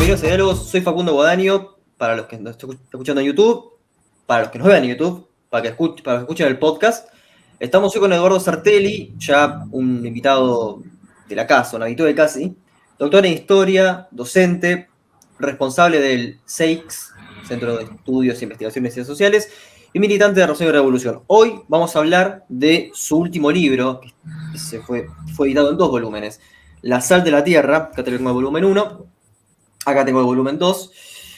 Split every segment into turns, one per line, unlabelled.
bienvenidos a Diálogos. Soy Facundo Guadaño, para los que nos estén escuchando en YouTube, para los que nos vean en YouTube, para los que escuchen el podcast. Estamos hoy con Eduardo Sartelli, ya un invitado de la casa, un habitué casi, doctor en Historia, docente, responsable del CEICS, Centro de Estudios e Investigaciones y Ciencias Sociales, y militante de Rosario Revolución. Hoy vamos a hablar de su último libro, que fue editado en 2 volúmenes, La sal de la tierra. Acá tengo el volumen 1, acá tengo el volumen 2.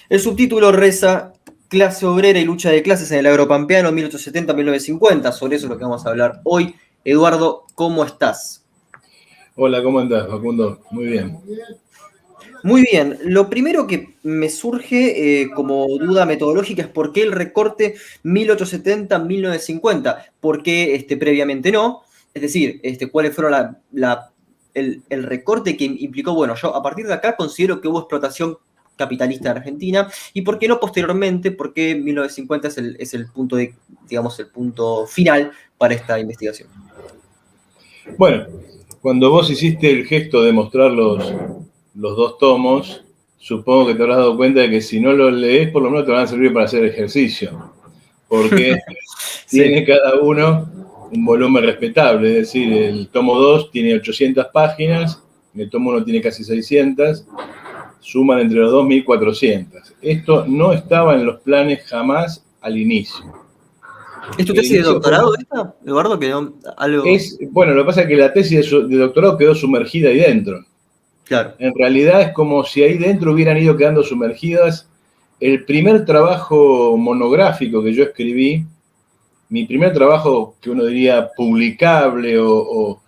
El subtítulo reza Clase obrera y lucha de clases en el agropampeano 1870-1950. Sobre eso es lo que vamos a hablar hoy. Eduardo, ¿cómo estás?
Hola, ¿cómo andás, Facundo? Muy bien.
Muy bien. Lo primero que me surge como duda metodológica es por qué el recorte 1870-1950. ¿Por qué previamente no? Es decir, ¿cuáles fueron el recorte que implicó? Bueno, yo a partir de acá considero que hubo explotación capitalista en Argentina, y por qué no posteriormente, porque 1950 es el punto el punto final para esta investigación.
Bueno, cuando vos hiciste el gesto de mostrar los 2 tomos, supongo que te habrás dado cuenta de que si no los lees, por lo menos te van a servir para hacer ejercicio, porque
Sí.
tiene cada uno un volumen respetable, es decir, el tomo 2 tiene 800 páginas, el tomo 1 tiene casi 600, suman entre los dos 1400. Esto no estaba en los planes jamás al inicio.
¿Es tu tesis de doctorado esta, Eduardo?
Bueno, lo que pasa es que la tesis de doctorado quedó sumergida ahí dentro.
Claro.
En realidad es como si ahí dentro hubieran ido quedando sumergidas. El primer trabajo monográfico que yo escribí, mi primer trabajo que uno diría publicable o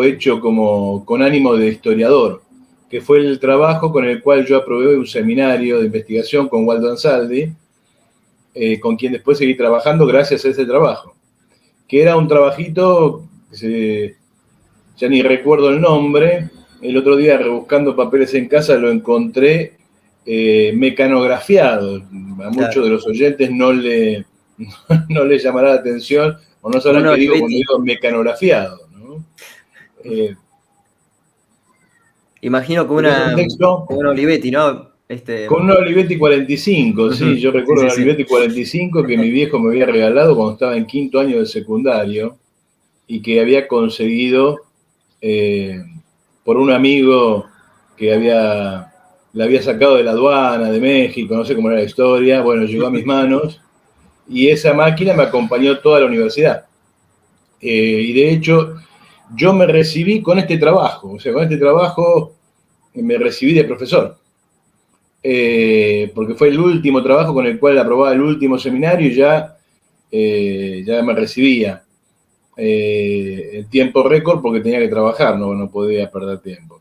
hecho como con ánimo de historiador, que fue el trabajo con el cual yo aprobé un seminario de investigación con Waldo Ansaldi, con quien después seguí trabajando gracias a ese trabajo, que era un trabajito, ya ni recuerdo el nombre. El otro día, rebuscando papeles en casa, lo encontré mecanografiado. A muchos de los oyentes no le llamará la atención o no sabrán qué digo cuando digo mecanografiado, ¿no?
Imagino con una Olivetti, ¿no?
Con una Olivetti 45, sí, yo recuerdo una Olivetti 45 que mi viejo me había regalado cuando estaba en 5º año de secundario y que había conseguido por un amigo que la había sacado de la aduana de México, no sé cómo era la historia. Bueno, llegó a mis manos y esa máquina me acompañó toda la universidad. Y de hecho, yo me recibí con este trabajo, o sea, con este trabajo me recibí de profesor. Porque fue el último trabajo con el cual aprobaba el último seminario y ya me recibía. El tiempo récord porque tenía que trabajar, no podía perder tiempo.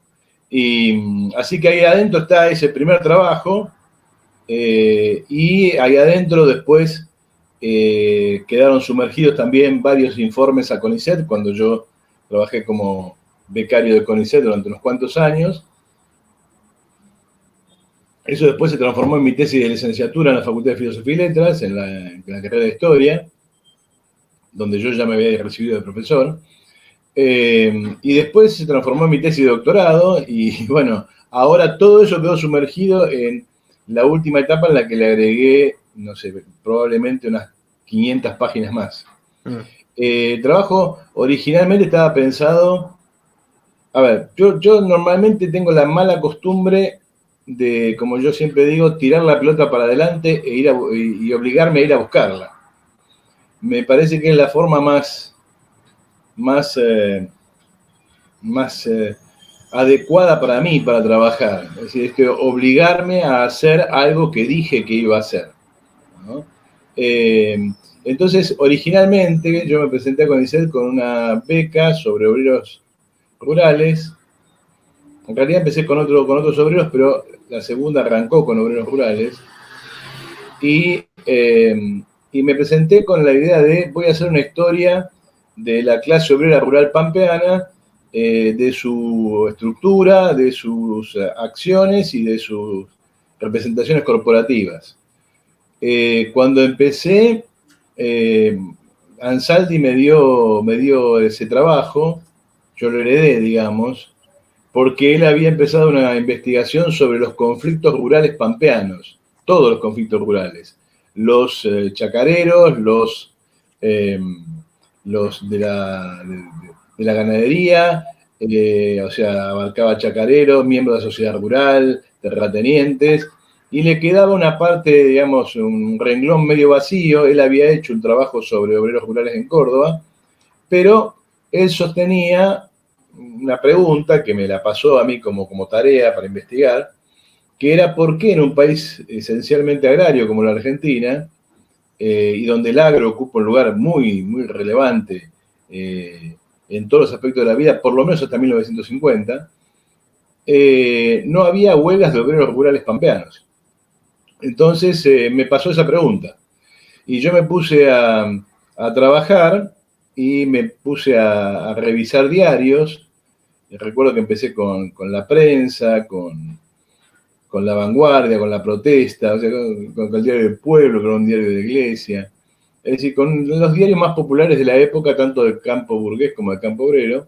Y así que ahí adentro está ese primer trabajo, y ahí adentro después quedaron sumergidos también varios informes a CONICET, cuando yo trabajé como becario de CONICET durante unos cuantos años. Eso después se transformó en mi tesis de licenciatura en la Facultad de Filosofía y Letras, en la carrera de Historia, donde yo ya me había recibido de profesor. Y después se transformó en mi tesis de doctorado y bueno, ahora todo eso quedó sumergido en la última etapa en la que le agregué, no sé, probablemente unas 500 páginas más. El trabajo originalmente estaba pensado... A ver, yo normalmente tengo la mala costumbre de, como yo siempre digo, tirar la pelota para adelante y obligarme a ir a buscarla. Me parece que es la forma más adecuada para mí para trabajar. Es decir, es que obligarme a hacer algo que dije que iba a hacer, ¿no? Entonces, originalmente yo me presenté a CONICET con una beca sobre obreros rurales. En realidad empecé con otros obreros, pero la segunda arrancó con obreros rurales. Y me presenté con la idea de voy a hacer una historia de la clase obrera rural pampeana, de su estructura, de sus acciones y de sus representaciones corporativas. Cuando empecé, Ansaldi me dio ese trabajo, yo lo heredé, digamos, porque él había empezado una investigación sobre los conflictos rurales pampeanos, todos los conflictos rurales, los chacareros, eh, los de la ganadería, o sea, abarcaba chacareros, miembros de la sociedad rural, terratenientes, y le quedaba una parte, digamos, un renglón medio vacío. Él había hecho un trabajo sobre obreros rurales en Córdoba, pero él sostenía una pregunta que me la pasó a mí como tarea para investigar, que era por qué en un país esencialmente agrario como la Argentina, y donde el agro ocupa un lugar muy, muy relevante en todos los aspectos de la vida, por lo menos hasta 1950, no había huelgas de obreros rurales pampeanos. Entonces me pasó esa pregunta. Y yo me puse a trabajar y me puse a revisar diarios. Recuerdo que empecé con La Prensa, con La Vanguardia, con La Protesta, o sea, con el Diario del Pueblo, que era un diario de la iglesia. Es decir, con los diarios más populares de la época, tanto del campo burgués como del campo obrero.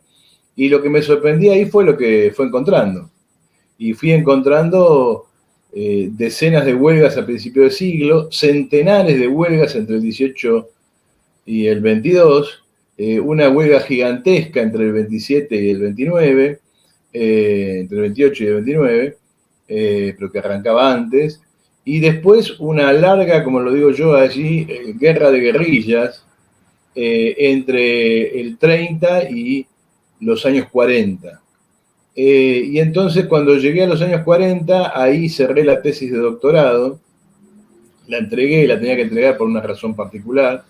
Y lo que me sorprendía ahí fue lo que fue encontrando. Y fui encontrando decenas de huelgas a principios de siglo, centenares de huelgas entre el 18 y el 22, una huelga gigantesca entre el 27 y el 29, entre el 28 y el 29, pero que arrancaba antes, y después una larga, como lo digo yo allí, guerra de guerrillas entre el 30 y los años 40. Y entonces cuando llegué a los años 40, ahí cerré la tesis de doctorado, la entregué, la tenía que entregar por una razón particular,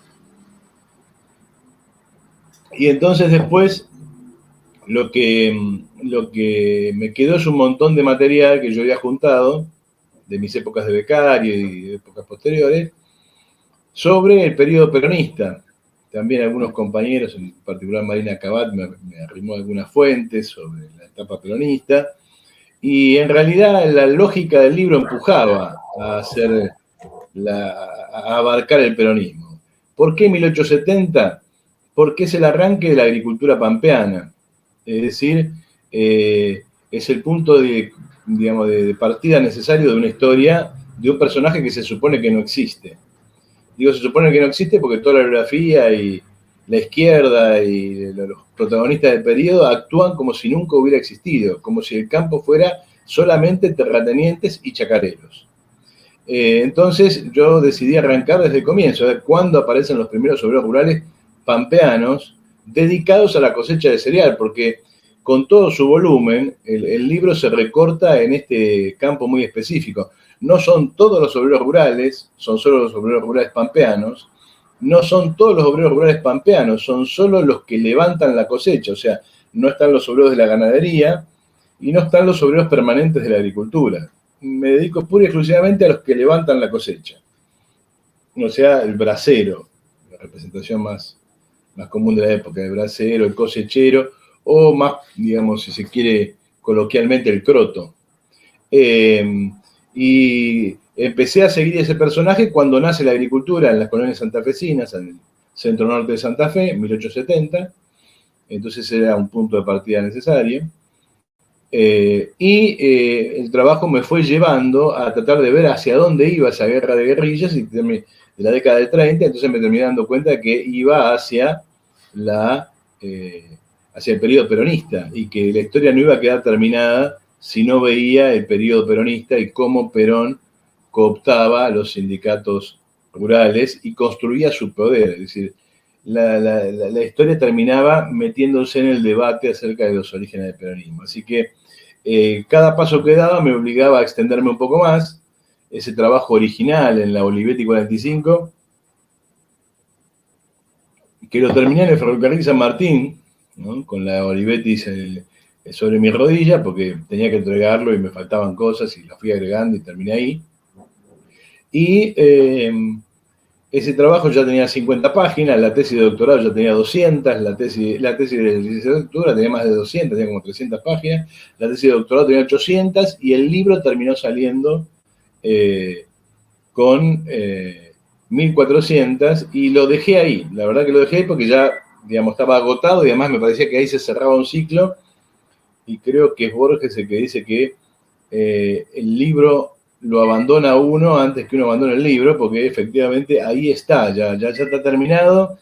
y entonces después lo que me quedó es un montón de material que yo había juntado de mis épocas de becario y de épocas posteriores sobre el periodo peronista. También algunos compañeros, en particular Marina Cabat, me arrimó algunas fuentes sobre la etapa peronista. Y en realidad la lógica del libro empujaba a abarcar el peronismo. ¿Por qué 1870? Porque es el arranque de la agricultura pampeana. Es decir, es el punto digamos, de partida necesario de una historia de un personaje que se supone que no existe. Digo, se supone que no existe porque toda la biografía y la izquierda y los protagonistas del periodo actúan como si nunca hubiera existido, como si el campo fuera solamente terratenientes y chacareros. Entonces yo decidí arrancar desde el comienzo, a ver cuándo aparecen los primeros obreros rurales pampeanos dedicados a la cosecha de cereal, porque con todo su volumen, el libro se recorta en este campo muy específico. No son todos los obreros rurales, son solo los obreros rurales pampeanos. No son todos los obreros rurales pampeanos, son solo los que levantan la cosecha. O sea, no están los obreros de la ganadería y no están los obreros permanentes de la agricultura. Me dedico pura y exclusivamente a los que levantan la cosecha. O sea, el bracero, la representación más común de la época, el bracero, el cosechero, o más, digamos, si se quiere coloquialmente, el croto. Y empecé a seguir ese personaje cuando nace la agricultura en las colonias santafesinas, en el centro norte de Santa Fe, en 1870. Entonces era un punto de partida necesario. El trabajo me fue llevando a tratar de ver hacia dónde iba esa guerra de guerrillas de la década del 30, entonces me terminé dando cuenta de que iba hacia el periodo peronista y que la historia no iba a quedar terminada si no veía el periodo peronista y cómo Perón cooptaba a los sindicatos rurales y construía su poder. Es decir, la historia terminaba metiéndose en el debate acerca de los orígenes del peronismo. Así que cada paso que daba me obligaba a extenderme un poco más. Ese trabajo original en la Olivetti 45, que lo terminé en el ferrocarril San Martín, ¿no? Con la Olivetti sobre mi rodilla, porque tenía que entregarlo y me faltaban cosas y las fui agregando y terminé ahí. Y ese trabajo ya tenía 50 páginas, la tesis de doctorado ya tenía 200, la tesis de licenciatura tenía más de 200, tenía como 300 páginas, la tesis de doctorado tenía 800 y el libro terminó saliendo con 1400 y lo dejé ahí. La verdad que lo dejé ahí porque ya, digamos, estaba agotado y además me parecía que ahí se cerraba un ciclo y creo que es Borges el que dice que el libro lo abandona uno antes que uno abandone el libro, porque efectivamente ahí está, ya está terminado,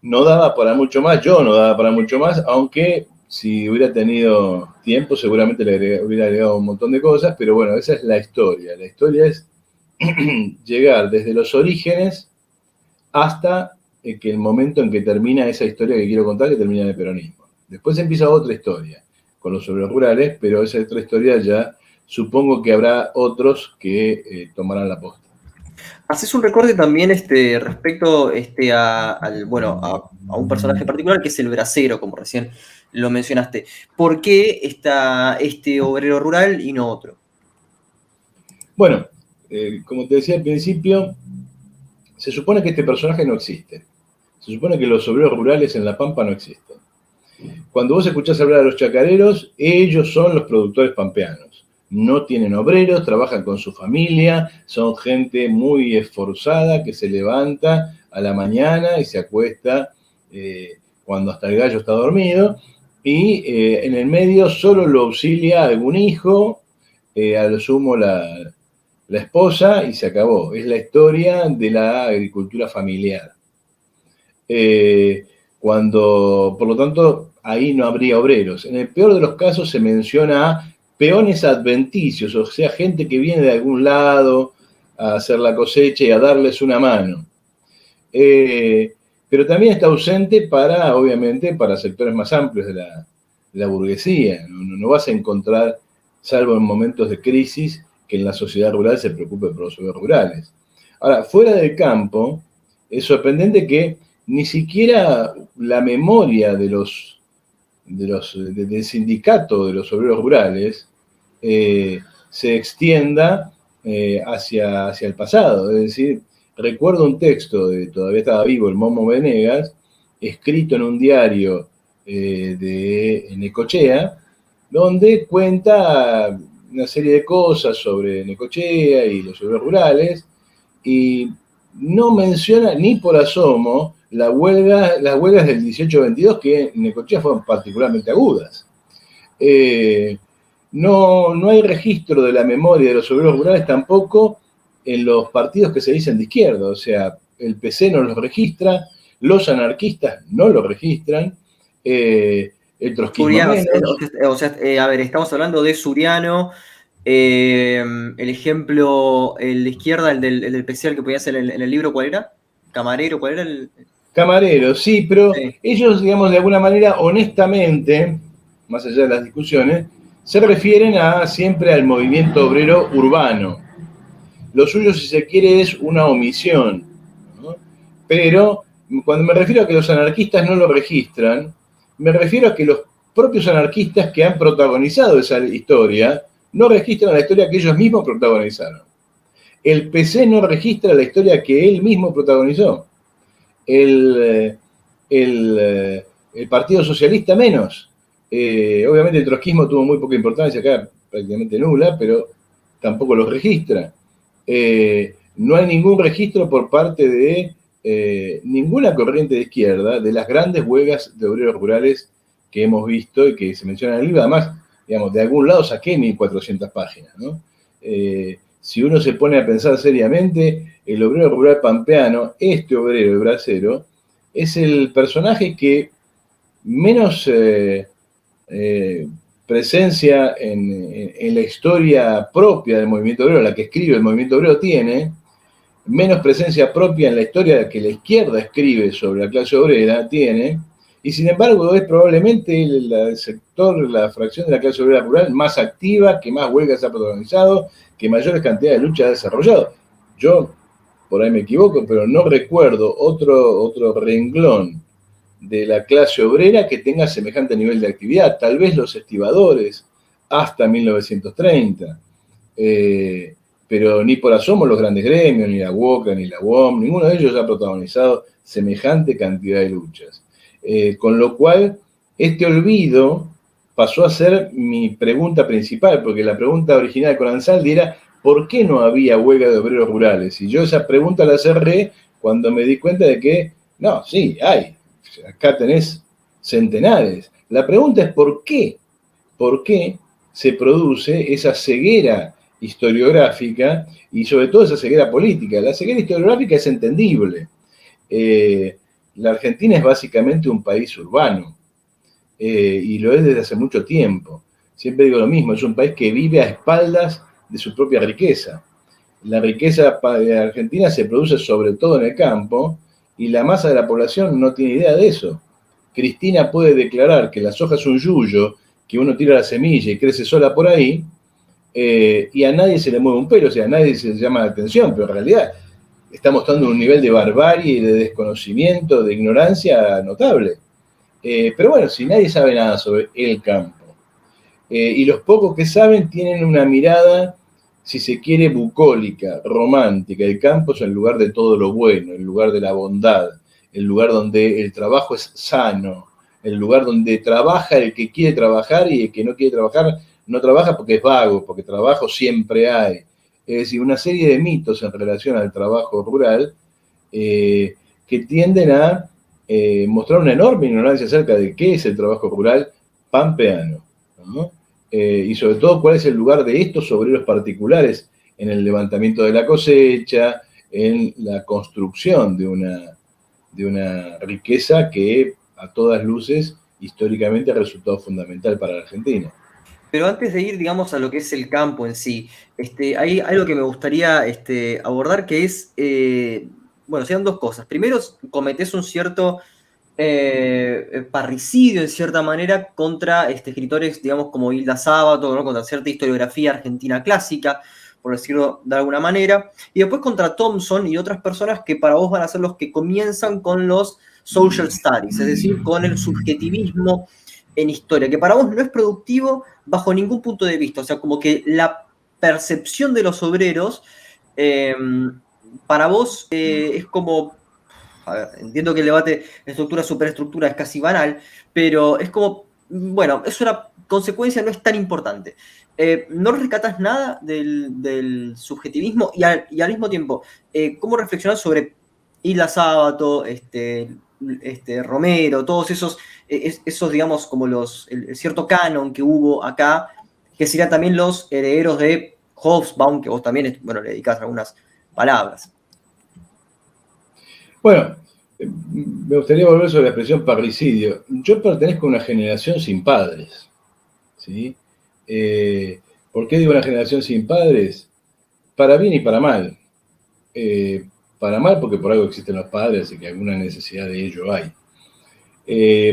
no daba para mucho más, yo no daba para mucho más, aunque si hubiera tenido tiempo seguramente hubiera agregado un montón de cosas, pero bueno, esa es la historia es llegar desde los orígenes hasta que el momento en que termina esa historia que quiero contar, que termina en el peronismo. Después empieza otra historia con los obreros rurales, pero esa otra historia ya supongo que habrá otros que tomarán la posta.
Haces un recorte también respecto a un personaje particular que es el bracero, como recién lo mencionaste. ¿Por qué está este obrero rural y no otro?
Bueno, como te decía al principio, se supone que este personaje no existe. Se supone que los obreros rurales en La Pampa no existen. Cuando vos escuchás hablar a los chacareros, ellos son los productores pampeanos. No tienen obreros, trabajan con su familia, son gente muy esforzada que se levanta a la mañana y se acuesta cuando hasta el gallo está dormido. Y en el medio solo lo auxilia algún hijo, a lo sumo la esposa, y se acabó. Es la historia de la agricultura familiar. Por lo tanto, ahí no habría obreros. En el peor de los casos se menciona a peones adventicios, o sea, gente que viene de algún lado a hacer la cosecha y a darles una mano. Pero también está ausente obviamente, para sectores más amplios de la burguesía. No vas a encontrar, salvo en momentos de crisis, que en la sociedad rural se preocupe por los obreros rurales. Ahora, fuera del campo, es sorprendente que ni siquiera la memoria del sindicato de los obreros rurales se extienda hacia el pasado. Es decir, recuerdo un texto todavía estaba vivo, el Momo Venegas, escrito en un diario de Necochea, donde cuenta una serie de cosas sobre Necochea y los obreros rurales, y no menciona ni por asomo las huelgas del 18-22, que en Necochea fueron particularmente agudas. No hay registro de la memoria de los obreros rurales tampoco en los partidos que se dicen de izquierda, o sea, el PC no los registra, los anarquistas no los registran, el trotskismo
Suriano,
menos.
a ver, estamos hablando de Suriano, el ejemplo, el de izquierda, el del especial que podía hacer en el libro, ¿cuál era? Camarero, ¿cuál era el...?
Camarero, sí, pero
Sí.
ellos, digamos, de alguna manera, honestamente, más allá de las discusiones, se refieren siempre al movimiento obrero urbano. Lo suyo, si se quiere, es una omisión, ¿no? Pero cuando me refiero a que los anarquistas no lo registran, me refiero a que los propios anarquistas que han protagonizado esa historia no registran la historia que ellos mismos protagonizaron. El PC no registra la historia que él mismo protagonizó. El Partido Socialista menos. Obviamente el trotskismo tuvo muy poca importancia acá, prácticamente nula, pero tampoco los registra. No hay ningún registro por parte de ninguna corriente de izquierda de las grandes huelgas de obreros rurales que hemos visto y que se mencionan en el libro. Además, digamos, de algún lado saqué 1400 páginas, ¿no? Si uno se pone a pensar seriamente, el obrero rural pampeano, este obrero, el bracero, es el personaje que menos presencia en la historia propia del movimiento obrero, la que escribe el movimiento obrero tiene, menos presencia propia en la historia que la izquierda escribe sobre la clase obrera tiene, y sin embargo es probablemente el sector, la fracción de la clase obrera rural más activa, que más huelgas ha protagonizado, que mayores cantidades de lucha ha desarrollado. Yo, por ahí me equivoco, pero no recuerdo otro renglón de la clase obrera que tenga semejante nivel de actividad. Tal vez los estibadores hasta 1930, pero ni por asomo los grandes gremios, ni la UOCRA, ni la UOM, ninguno de ellos ha protagonizado semejante cantidad de luchas. Con lo cual, este olvido pasó a ser mi pregunta principal, porque la pregunta original con Ansaldi era ¿por qué no había huelga de obreros rurales? Y yo esa pregunta la cerré cuando me di cuenta de que, sí, hay. Acá tenés centenares. La pregunta es ¿por qué? por qué se produce esa ceguera historiográfica y sobre todo esa ceguera política. La ceguera historiográfica es entendible. La Argentina es básicamente un país urbano y lo es desde hace mucho tiempo. Siempre digo lo mismo, es un país que vive a espaldas de su propia riqueza. La riqueza argentina se produce sobre todo en el campo y la masa de la población no tiene idea de eso. Cristina puede declarar que la soja es un yuyo, que uno tira la semilla y crece sola por ahí, y a nadie se le mueve un pelo, o sea, a nadie se le llama la atención, pero en realidad está mostrando un nivel de barbarie y de desconocimiento, de ignorancia notable. Pero bueno, si nadie sabe nada sobre el campo, y los pocos que saben tienen una mirada, si se quiere, bucólica, romántica. El campo es el lugar de todo lo bueno, el lugar de la bondad, el lugar donde el trabajo es sano, el lugar donde trabaja el que quiere trabajar y el que no quiere trabajar no trabaja porque es vago, porque trabajo siempre hay. Es decir, una serie de mitos en relación al trabajo rural que tienden a mostrar una enorme ignorancia acerca de qué es el trabajo rural pampeano, ¿no? Y sobre todo cuál es el lugar de estos obreros particulares en el levantamiento de la cosecha, en la construcción de una riqueza que a todas luces históricamente ha resultado fundamental para la Argentina.
Pero antes de ir, digamos, a lo que es el campo en sí, hay algo que me gustaría abordar que es, bueno, sean dos cosas. Primero, cometés un cierto parricidio, en cierta manera, contra escritores, digamos, como Hilda Sábato, ¿no? Contra cierta historiografía argentina clásica, por decirlo de alguna manera, y después contra Thompson y otras personas que para vos van a ser los que comienzan con los social studies, es decir, con el subjetivismo en historia, que para vos no es productivo bajo ningún punto de vista. O sea, como que la percepción de los obreros para vos es como, a ver, entiendo que el debate de estructura-superestructura es casi banal, pero es como, bueno, es una consecuencia, no es tan importante. No rescatás nada del subjetivismo y al mismo tiempo, ¿cómo reflexionás sobre Isla Sábato, Romero, todos esos, digamos, como el cierto canon que hubo acá, que serían también los herederos de Hobsbawm, que vos también, bueno, le dedicás algunas palabras?
Bueno, me gustaría volver sobre la expresión parricidio. Yo pertenezco a una generación sin padres, ¿sí? ¿Por qué digo una generación sin padres? Para bien y para mal. Para mal porque por algo existen los padres y que alguna necesidad de ello hay.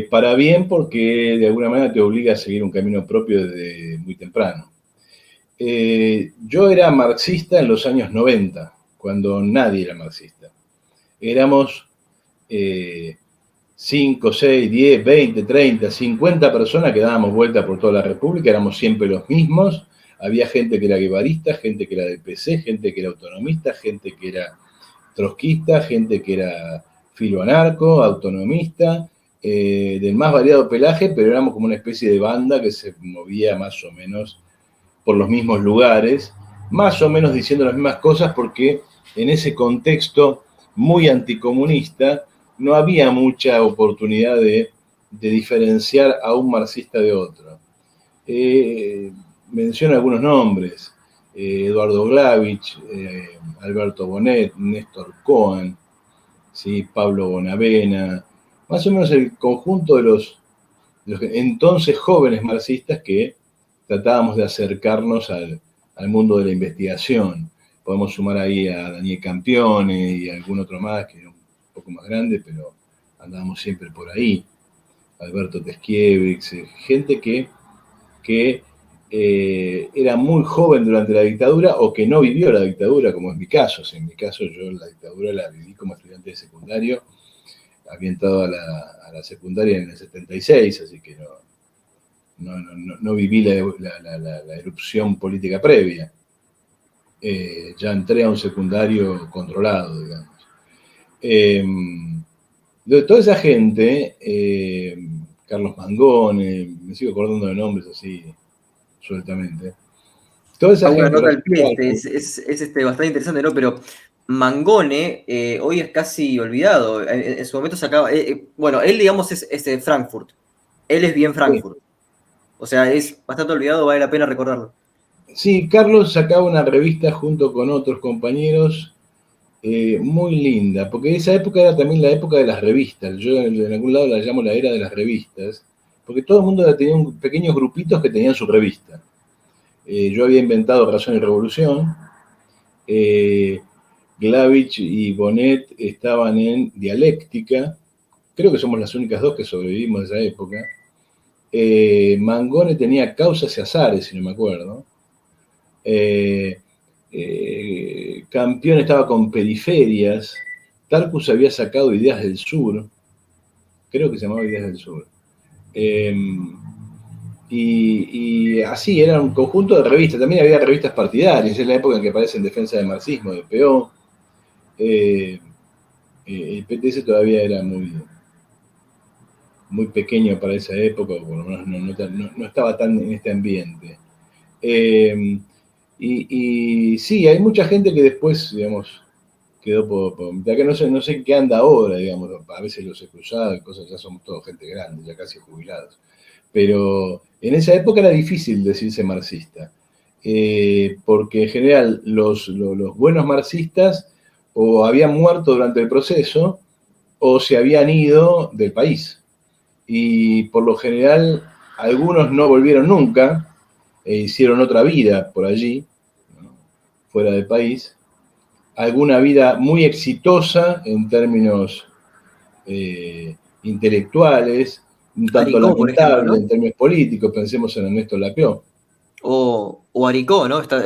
Para bien porque de alguna manera te obliga a seguir un camino propio desde muy temprano. Yo era marxista en los años 90, cuando nadie era marxista. Éramos 5, 6, 10, 20, 30, 50 personas que dábamos vuelta por toda la República, éramos siempre los mismos. Había gente que era guevarista, gente que era del PC, gente que era autonomista, gente que era trotskista, gente que era filoanarco, autonomista, del más variado pelaje, pero éramos como una especie de banda que se movía más o menos por los mismos lugares, más o menos diciendo las mismas cosas, porque en ese contexto muy anticomunista no había mucha oportunidad de diferenciar a un marxista de otro. Menciono algunos nombres: Eduardo Glavich, Alberto Bonet, Néstor Cohen, ¿sí? Pablo Bonavena, más o menos el conjunto de los entonces jóvenes marxistas que tratábamos de acercarnos al mundo de la investigación. Podemos sumar ahí a Daniel Campione y a algún otro más que era un poco más grande, pero andábamos siempre por ahí. Alberto Teskiewicz, gente que era muy joven durante la dictadura o que no vivió la dictadura, como es mi caso. En mi caso, yo la dictadura la viví como estudiante de secundario. Había entrado a la secundaria en el 76, así que no viví la erupción política previa. Ya entré a un secundario controlado, digamos. De toda esa gente, Carlos Mangone, me sigo acordando de nombres así sueltamente. Toda esa
Una
gente.
nota al pie, es bastante interesante, ¿no? Pero Mangone hoy es casi olvidado. En su momento se acaba. Bueno, él, digamos, es de Frankfurt. Él es bien
Sí,
Frankfurt. O sea, es bastante olvidado, vale la pena recordarlo.
Sí, Carlos sacaba una revista junto con otros compañeros muy linda, porque esa época era también la época de las revistas. Yo en algún lado la llamo la era de las revistas, porque todo el mundo tenía pequeños grupitos que tenían su revista. Yo había inventado Razón y Revolución, eh, Glavich y Bonet estaban en Dialéctica, creo que somos las únicas dos que sobrevivimos de esa época. Mangone tenía Causas y Azares, si no me acuerdo. Campeón estaba con Periferias. Tarcus había sacado Ideas del Sur, creo que se llamaba Ideas del Sur. Y así, era un conjunto de revistas. También había revistas partidarias, es la época en que aparece En Defensa del Marxismo, de Peó. El PTS todavía era muy pequeño para esa época, por lo menos no estaba tan en este ambiente. Y sí, hay mucha gente que después, digamos, quedó por mitad, que no sé qué anda ahora, digamos, a veces los he cruzado y cosas, ya somos todos gente grande, ya casi jubilados. Pero en esa época era difícil decirse marxista, porque en general los buenos marxistas o habían muerto durante el proceso o se habían ido del país. Y por lo general algunos no volvieron nunca, hicieron otra vida por allí, ¿no?, fuera del país, alguna vida muy exitosa en términos intelectuales, un tanto
Aricó, por ejemplo,
lamentable
¿no?
en términos políticos, pensemos en Ernesto Laclau.
O Aricó, ¿no? Está,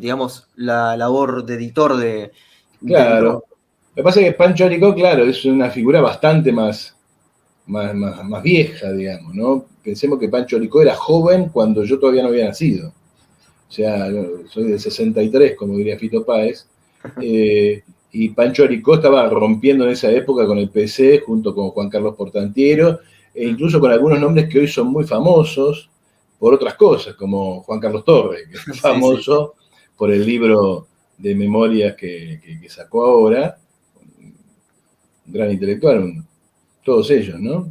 digamos, la labor de editor del
Claro.
PRO.
Lo que pasa es que Pancho Aricó, claro, es una figura bastante más vieja, digamos, ¿no? Pensemos que Pancho Aricó era joven cuando yo todavía no había nacido. O sea, soy del 63, como diría Fito Páez, y Pancho Aricó estaba rompiendo en esa época con el PC, junto con Juan Carlos Portantiero, e incluso con algunos nombres que hoy son muy famosos por otras cosas, como Juan Carlos Torres, que es
Sí, sí.
famoso por el libro de memorias que sacó ahora, un gran intelectual, todos ellos, ¿no?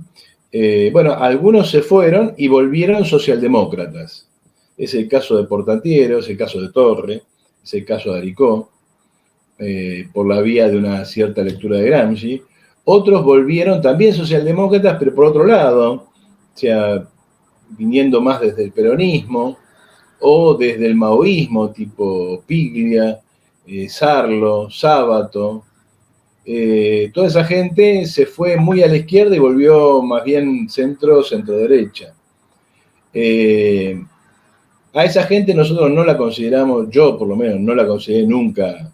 Bueno, algunos se fueron y volvieron socialdemócratas. Es el caso de Portantiero, es el caso de Torre, es el caso de Aricó, por la vía de una cierta lectura de Gramsci. Otros volvieron también socialdemócratas, pero por otro lado, o sea, viniendo más desde el peronismo o desde el maoísmo, tipo Piglia, Sarlo, Sábato. Toda esa gente se fue muy a la izquierda y volvió más bien centro-derecha. A esa gente nosotros no la consideramos, yo por lo menos no la consideré nunca,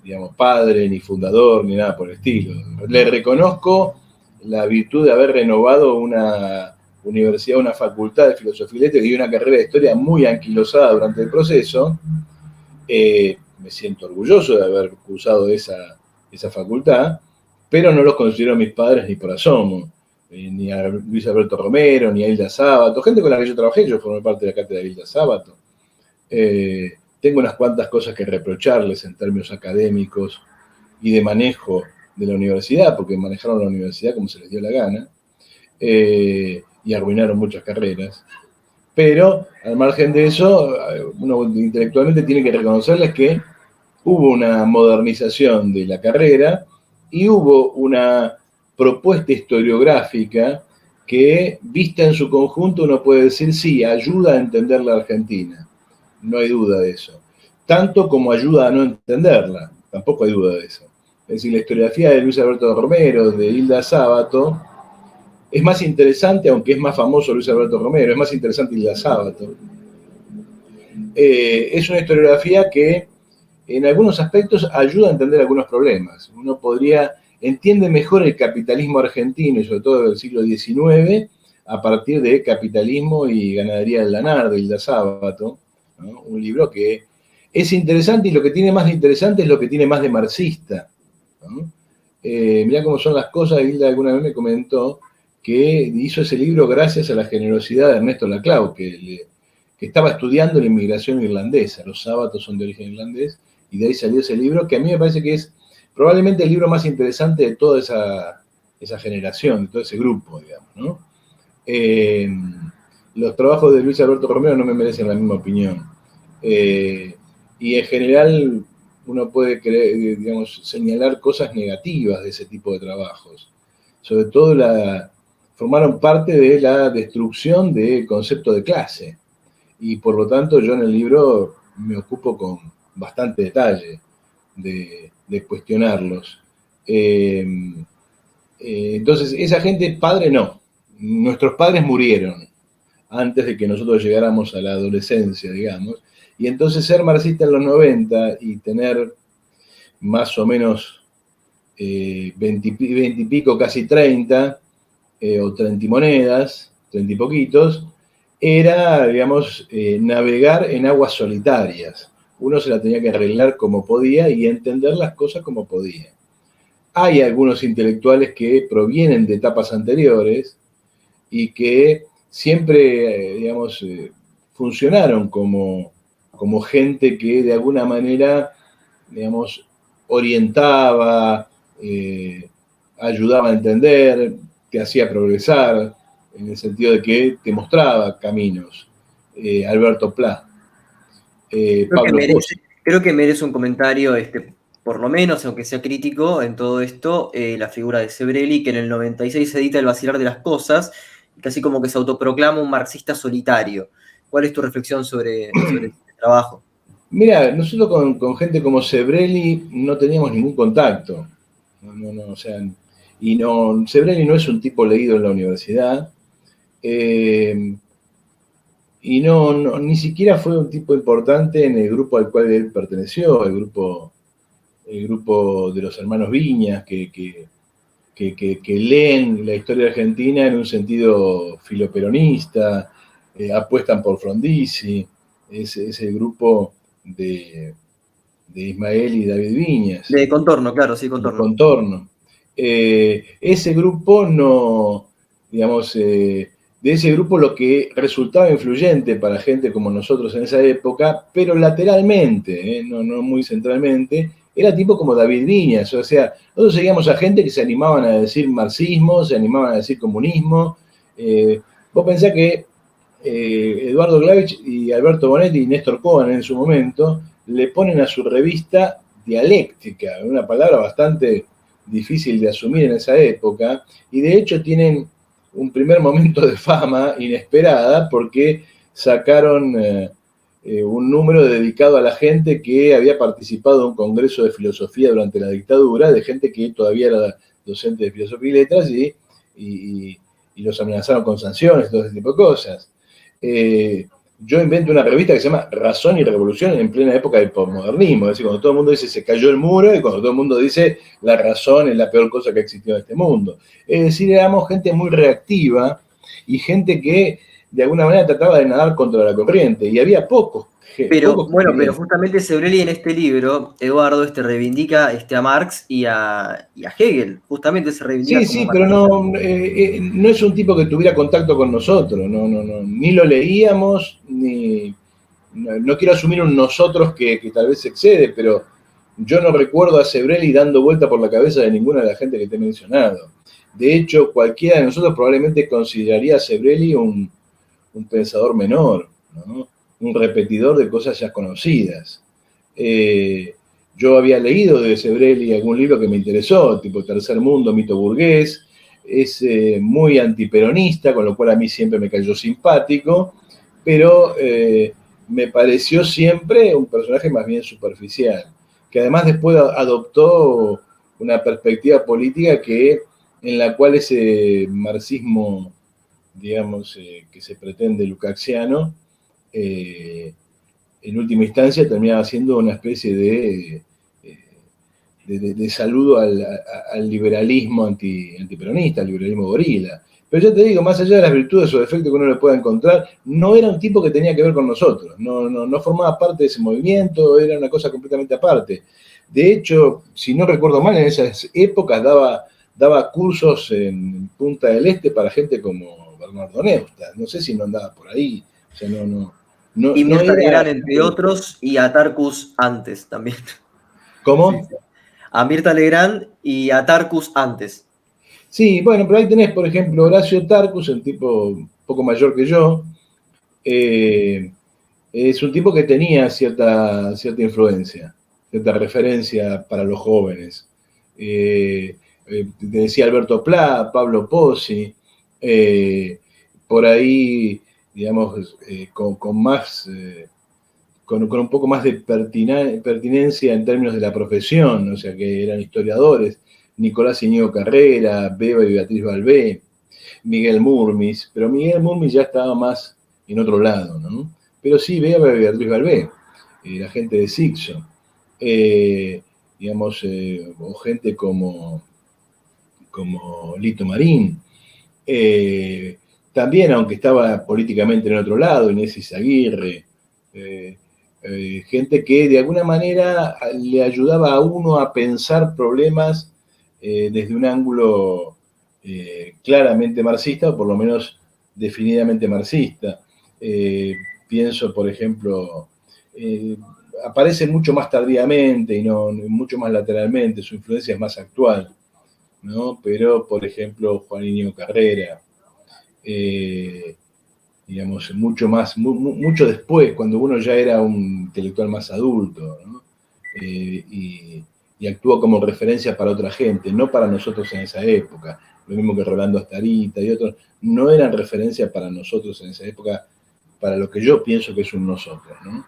digamos, padre, ni fundador, ni nada por el estilo. Le reconozco la virtud de haber renovado una universidad, una facultad de filosofía y letras y una carrera de historia muy anquilosada durante el proceso. Me siento orgulloso de haber cursado esa facultad, pero no los considero mis padres ni por asomo. Ni a Luis Alberto Romero, ni a Hilda Sábato, gente con la que yo trabajé, yo formé parte de la cátedra de Hilda Sábato. Tengo unas cuantas cosas que reprocharles en términos académicos y de manejo de la universidad, porque manejaron la universidad como se les dio la gana, y arruinaron muchas carreras. Pero, al margen de eso, uno intelectualmente tiene que reconocerles que hubo una modernización de la carrera y hubo una propuesta historiográfica que, vista en su conjunto, uno puede decir, sí, ayuda a entender la Argentina. No hay duda de eso. Tanto como ayuda a no entenderla, tampoco hay duda de eso. Es decir, la historiografía de Luis Alberto Romero, de Hilda Sábato, es más interesante, aunque es más famoso Luis Alberto Romero, es más interesante Hilda Sábato. Es una historiografía que en algunos aspectos ayuda a entender algunos problemas. Uno entiende mejor el capitalismo argentino y sobre todo del siglo XIX a partir de Capitalismo y Ganadería del Lanar, de Hilda Sábato, ¿no? Un libro que es interesante y lo que tiene más de interesante es lo que tiene más de marxista, ¿no? Mirá cómo son las cosas. Hilda alguna vez me comentó que hizo ese libro gracias a la generosidad de Ernesto Laclau, que estaba estudiando la inmigración irlandesa. Los sábatos son de origen irlandés, y de ahí salió ese libro, que a mí me parece que es probablemente el libro más interesante de toda esa generación, de todo ese grupo, digamos, ¿no? los trabajos de Luis Alberto Romero no me merecen la misma opinión. Y en general uno puede creer, digamos, señalar cosas negativas de ese tipo de trabajos. Sobre todo formaron parte de la destrucción del concepto de clase. Y por lo tanto yo en el libro me ocupo con bastante detalle de cuestionarlos. Entonces, esa gente, padre no. Nuestros padres murieron antes de que nosotros llegáramos a la adolescencia, digamos. Y entonces ser marxista en los 90 y tener más o menos 20 y pico, casi 30, o 30 y monedas, 30 y poquitos, era, digamos, navegar en aguas solitarias. Uno se la tenía que arreglar como podía y entender las cosas como podía. Hay algunos intelectuales que provienen de etapas anteriores y que siempre, digamos, funcionaron como gente que de alguna manera, digamos, orientaba, ayudaba a entender, te hacía progresar, en el sentido de que te mostraba caminos. Alberto Pla, Pablo Pozo.
Creo que merece un comentario, por lo menos, aunque sea crítico en todo esto, la figura de Sebrelli, que en el 96 edita El vacilar de las cosas, casi como que se autoproclama un marxista solitario. ¿Cuál es tu reflexión sobre este trabajo?
Mira, nosotros con gente como Sebrelli no teníamos ningún contacto. O sea, Sebrelli no es un tipo leído en la universidad. Y ni siquiera fue un tipo importante en el grupo al cual él perteneció, el grupo de los hermanos Viñas, que leen la historia argentina en un sentido filoperonista, apuestan por Frondizi, es el grupo de Ismael y David Viñas.
De Contorno, claro, sí, Contorno.
Contorno. Ese grupo no, digamos, de ese grupo lo que resultaba influyente para gente como nosotros en esa época, pero lateralmente, no muy centralmente, era tipo como David Viñas. O sea, nosotros seguíamos a gente que se animaban a decir marxismo, se animaban a decir comunismo. Vos pensás que Eduardo Glavich y Alberto Bonetti y Néstor Cohen en su momento le ponen a su revista dialéctica, una palabra bastante difícil de asumir en esa época, y de hecho tienen un primer momento de fama inesperada porque sacaron un número dedicado a la gente que había participado en un congreso de filosofía durante la dictadura, de gente que todavía era docente de filosofía y letras, y los amenazaron con sanciones, todo ese tipo de cosas. Yo invento una revista que se llama Razón y Revolución en plena época del posmodernismo, es decir, cuando todo el mundo dice se cayó el muro y cuando todo el mundo dice la razón es la peor cosa que ha existido en este mundo. Es decir, éramos gente muy reactiva y gente que de alguna manera trataba de nadar contra la corriente y había pocos.
Pero justamente Sebrelli en este libro, Eduardo, reivindica a Marx y a Hegel, justamente se reivindica como
Sí, pero no es un tipo que tuviera contacto con nosotros, ni lo leíamos, no quiero asumir un nosotros que tal vez excede, pero yo no recuerdo a Sebrelli dando vuelta por la cabeza de ninguna de la gente que te he mencionado. De hecho, cualquiera de nosotros probablemente consideraría a Sebrelli un pensador menor, ¿no? Un repetidor de cosas ya conocidas. Yo había leído de Sebrelli algún libro que me interesó, tipo Tercer Mundo, Mito Burgués. Es muy antiperonista, con lo cual a mí siempre me cayó simpático, pero me pareció siempre un personaje más bien superficial, que además después adoptó una perspectiva política en la cual ese marxismo, digamos, que se pretende lukácsiano, en última instancia terminaba siendo una especie de saludo al liberalismo antiperonista, al liberalismo gorila. Pero yo te digo, más allá de las virtudes o defectos que uno le pueda encontrar, no era un tipo que tenía que ver con nosotros, no formaba parte de ese movimiento, era una cosa completamente aparte. De hecho, si no recuerdo mal, en esas épocas daba cursos en Punta del Este para gente como Bernardo Neustadt. No sé si no andaba por ahí. O sea,
y Mirta Legrand, entre otros, y a Tarcus antes también.
¿Cómo?
Sí. A Mirta Legrand y a Tarcus antes.
Sí, bueno, pero ahí tenés, por ejemplo, Horacio Tarcus, un tipo un poco mayor que yo, Es un tipo que tenía cierta influencia, cierta referencia para los jóvenes. Decía Alberto Pla, Pablo Pozzi, por ahí, digamos, con más, con un poco más de pertinencia en términos de la profesión, o sea, que eran historiadores, Nicolás Íñigo Carrera, Beba y Beatriz Balbé, Miguel Murmis, pero Miguel Murmis ya estaba más en otro lado, ¿no? Pero sí, Beba y Beatriz Balbé, la gente de Sixo, digamos, o gente como Lito Marín, también, aunque estaba políticamente en otro lado, Inés Izaguirre, gente que de alguna manera le ayudaba a uno a pensar problemas desde un ángulo claramente marxista, o por lo menos definidamente marxista. Pienso, por ejemplo, aparece mucho más tardíamente y no mucho más lateralmente, su influencia es más actual, ¿no? Pero, por ejemplo, Juan Íñigo Carrera, digamos, mucho después, cuando uno ya era un intelectual más adulto, ¿no? Y actúa como referencia para otra gente, no para nosotros en esa época. Lo mismo que Rolando Astarita y otros, no eran referencia para nosotros en esa época, para lo que yo pienso que es un nosotros, ¿no?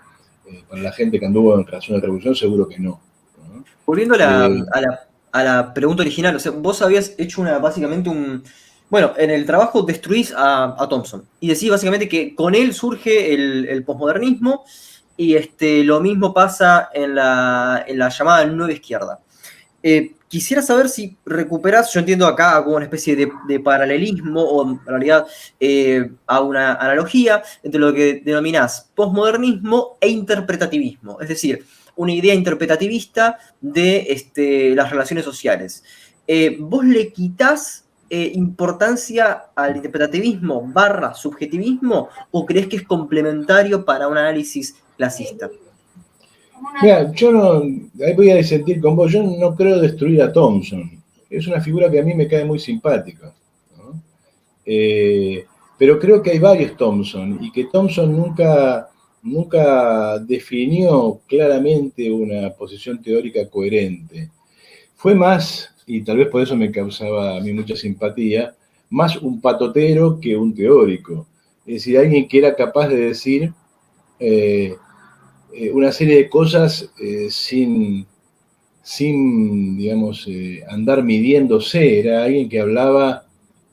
Para la gente que anduvo en relación de revolución, seguro que no, ¿no?
Volviendo a la pregunta original, o sea, vos habías hecho básicamente bueno, en el trabajo destruís a Thompson y decís básicamente que con él surge el posmodernismo y lo mismo pasa en la llamada nueva izquierda. Quisiera saber si recuperás, yo entiendo acá como una especie de paralelismo o en realidad a una analogía entre lo que denominás posmodernismo e interpretativismo, es decir, una idea interpretativista de las relaciones sociales. ¿Vos le quitás importancia al interpretativismo barra subjetivismo o crees que es complementario para un análisis clasista?
Mira, yo no, ahí voy a disentir con vos, yo no creo destruir a Thompson. Es una figura que a mí me cae muy simpática, ¿no? Pero creo que hay varios Thompson y que Thompson nunca definió claramente una posición teórica coherente. Fue más, y tal vez por eso me causaba a mí mucha simpatía, más un patotero que un teórico. Es decir, alguien que era capaz de decir una serie de cosas sin digamos, andar midiéndose. Era alguien que hablaba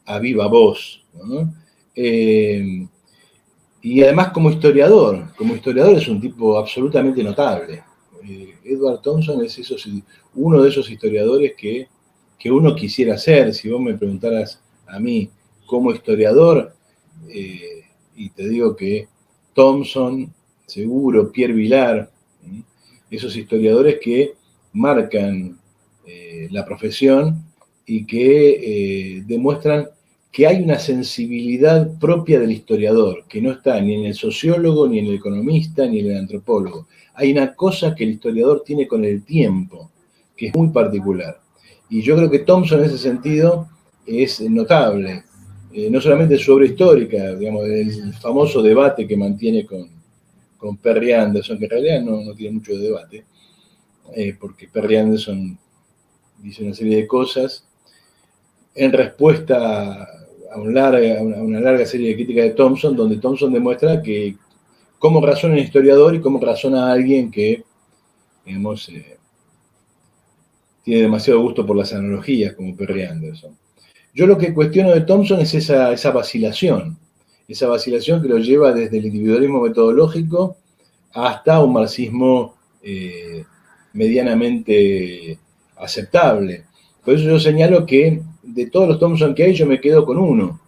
a viva voz, ¿no? Y además como historiador es un tipo absolutamente notable. Edward Thompson es uno de esos historiadores que uno quisiera ser. Si vos me preguntaras a mí como historiador, y te digo que Thompson, seguro, Pierre Vilar, esos historiadores que marcan la profesión y que demuestran que hay una sensibilidad propia del historiador, que no está ni en el sociólogo, ni en el economista, ni en el antropólogo. Hay una cosa que el historiador tiene con el tiempo, que es muy particular. Y yo creo que Thompson en ese sentido es notable. No solamente su obra histórica, digamos, el famoso debate que mantiene con Perry Anderson, que en realidad no tiene mucho de debate, porque Perry Anderson dice una serie de cosas en respuesta a una larga serie de críticas de Thompson, donde Thompson demuestra que cómo razona un historiador y cómo razona alguien que, digamos, tiene demasiado gusto por las analogías, como Perry Anderson. Yo lo que cuestiono de Thompson es esa vacilación que lo lleva desde el individualismo metodológico hasta un marxismo medianamente aceptable. Por eso yo señalo que de todos los Thompson que hay, yo me quedo con uno,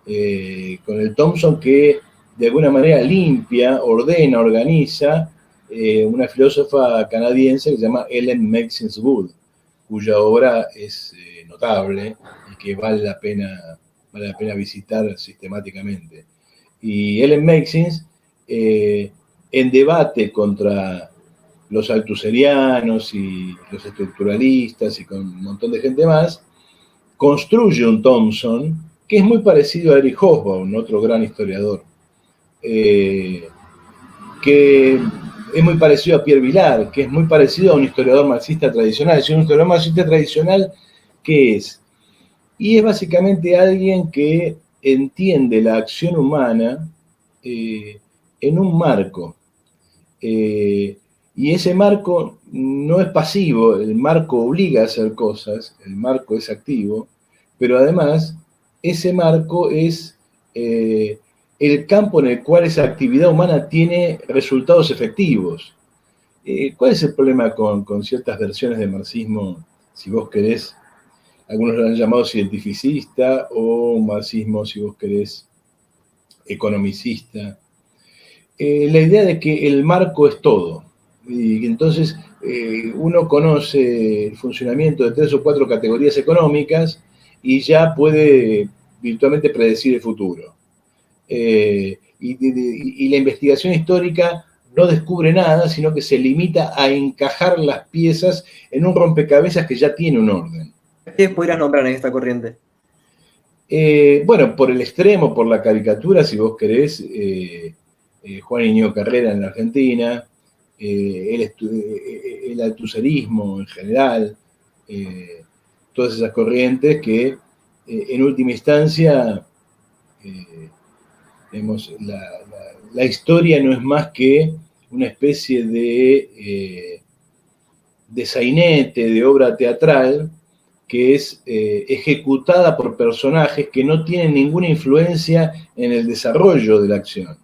con el Thompson que de alguna manera limpia, ordena, organiza una filósofa canadiense que se llama Ellen Maxine Wood, cuya obra es notable y que vale la pena visitar sistemáticamente. Y Ellen Maxine, en debate contra los altuserianos y los estructuralistas y con un montón de gente más, construye un Thompson que es muy parecido a Eric Hobsbawm, otro gran historiador. que es muy parecido a Pierre Vilar, que es muy parecido a un historiador marxista tradicional. Es un historiador marxista tradicional, ¿qué es? Y es básicamente alguien que entiende la acción humana en un marco. Y ese marco no es pasivo, el marco obliga a hacer cosas, el marco es activo, pero además ese marco es el campo en el cual esa actividad humana tiene resultados efectivos. ¿Cuál es el problema con ciertas versiones de marxismo, si vos querés? Algunos lo han llamado cientificista o marxismo, si vos querés, economicista. La idea de que el marco es todo. Y entonces uno conoce el funcionamiento de 3 o 4 categorías económicas y ya puede virtualmente predecir el futuro. Y la investigación histórica no descubre nada, sino que se limita a encajar las piezas en un rompecabezas que ya tiene un orden.
¿Qué podrías nombrar en esta corriente?
Bueno, por el extremo, por la caricatura, si vos querés, Juan Íñigo Carrera en la Argentina, el althusserismo en general, todas esas corrientes que en última instancia, la historia no es más que una especie de sainete, de obra teatral, que es ejecutada por personajes que no tienen ninguna influencia en el desarrollo de la acción.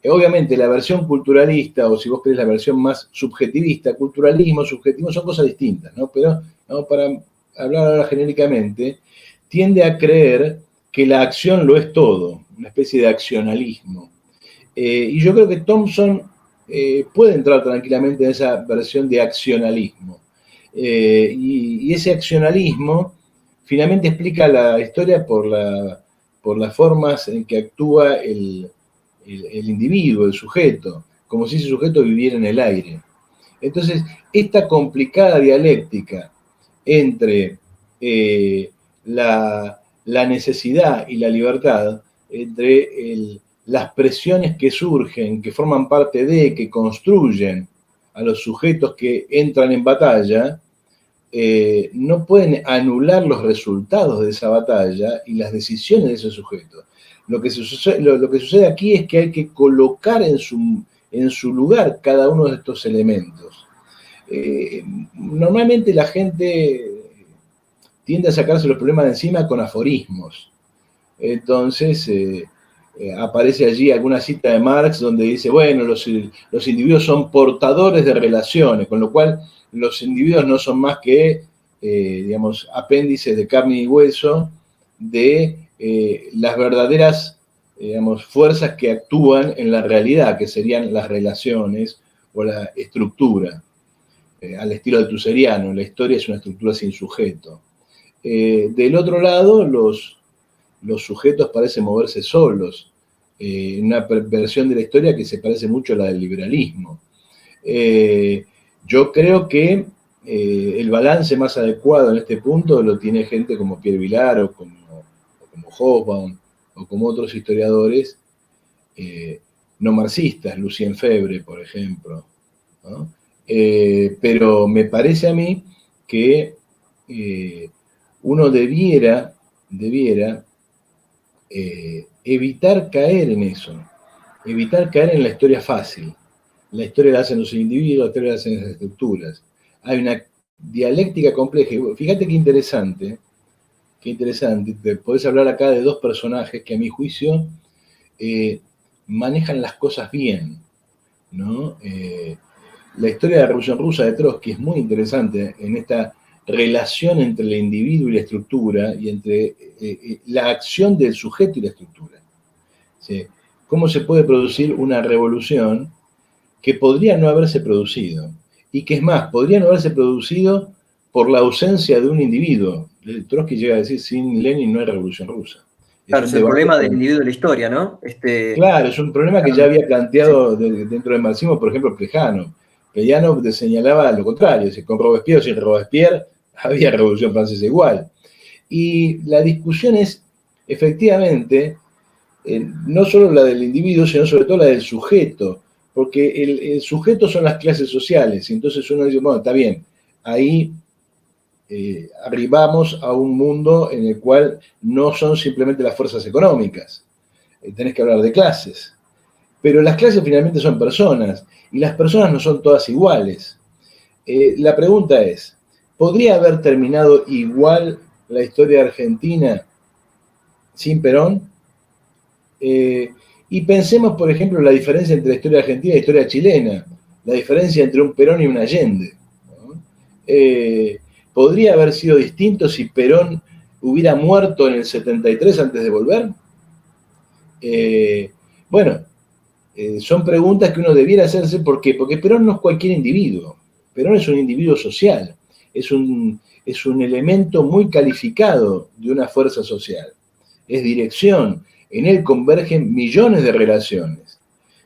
Obviamente la versión culturalista, o si vos querés la versión más subjetivista, culturalismo, subjetivo, son cosas distintas, ¿no? Pero para hablar ahora genéricamente, tiende a creer que la acción lo es todo, una especie de accionalismo. Y yo creo que Thompson puede entrar tranquilamente en esa versión de accionalismo. Y ese accionalismo finalmente explica la historia por las formas en que actúa el individuo, el sujeto, como si ese sujeto viviera en el aire. Entonces, esta complicada dialéctica entre la necesidad y la libertad, entre las presiones que surgen, que forman parte de, que construyen a los sujetos que entran en batalla, no pueden anular los resultados de esa batalla y las decisiones de ese sujeto. Lo que sucede aquí es que hay que colocar en su lugar cada uno de estos elementos. Normalmente la gente tiende a sacarse los problemas de encima con aforismos. Entonces, aparece allí alguna cita de Marx donde dice, bueno, los individuos son portadores de relaciones, con lo cual los individuos no son más que, digamos, apéndices de carne y hueso de las verdaderas, digamos, fuerzas que actúan en la realidad, que serían las relaciones o la estructura. Al estilo althuseriano, la historia es una estructura sin sujeto. Del otro lado, los sujetos parecen moverse solos, una versión de la historia que se parece mucho a la del liberalismo. Yo creo que el balance más adecuado en este punto lo tiene gente como Pierre Vilar o como Hobsbawm o como otros historiadores no marxistas, Lucien Febvre, por ejemplo, ¿no? Pero me parece a mí que uno debiera evitar caer en eso, evitar caer en la historia fácil. La historia la hacen los individuos, la historia la hacen las estructuras. Hay una dialéctica compleja. Fíjate qué interesante, te podés hablar acá de dos personajes que a mi juicio manejan las cosas bien, ¿no? La historia de la Revolución Rusa de Trotsky es muy interesante en esta relación entre el individuo y la estructura y entre la acción del sujeto y la estructura. ¿Sí? ¿Cómo se puede producir una revolución que podría no haberse producido? Y que es más, podría no haberse producido por la ausencia de un individuo. Trotsky llega a decir, sin Lenin no hay revolución rusa.
Claro, es el problema del individuo de la historia, ¿no?
Claro, es un problema que ya había planteado dentro del marxismo, por ejemplo, Plejano. Plejano señalaba lo contrario, es decir, con Robespierre o sin Robespierre había revolución francesa igual. Y la discusión es, efectivamente, no solo la del individuo, sino sobre todo la del sujeto, porque el sujeto son las clases sociales, y entonces uno dice, bueno, está bien, ahí arribamos a un mundo en el cual no son simplemente las fuerzas económicas, tenés que hablar de clases, pero las clases finalmente son personas, y las personas no son todas iguales. La pregunta es, ¿podría haber terminado igual la historia argentina sin Perón? Y pensemos, por ejemplo, la diferencia entre la historia argentina y la historia chilena, la diferencia entre un Perón y un Allende, ¿no? ¿Podría haber sido distinto si Perón hubiera muerto en el 73 antes de volver? Bueno, son preguntas que uno debiera hacerse. ¿Por qué? Porque Perón no es cualquier individuo. Perón es un individuo social, es un elemento muy calificado de una fuerza social. Es dirección, en él convergen millones de relaciones.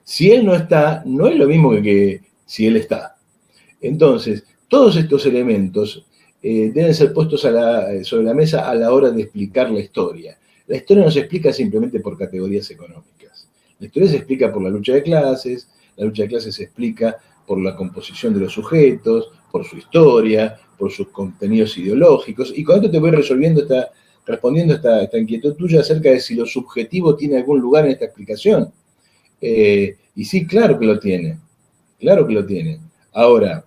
Si él no está, no es lo mismo que si él está. Entonces, todos estos elementos deben ser puestos sobre la mesa a la hora de explicar la historia. La historia no se explica simplemente por categorías económicas. La historia se explica por la lucha de clases se explica por la composición de los sujetos, por su historia, por sus contenidos ideológicos, y con esto te voy respondiendo esta inquietud tuya acerca de si lo subjetivo tiene algún lugar en esta explicación. Y sí, claro que lo tiene, claro que lo tiene. Ahora,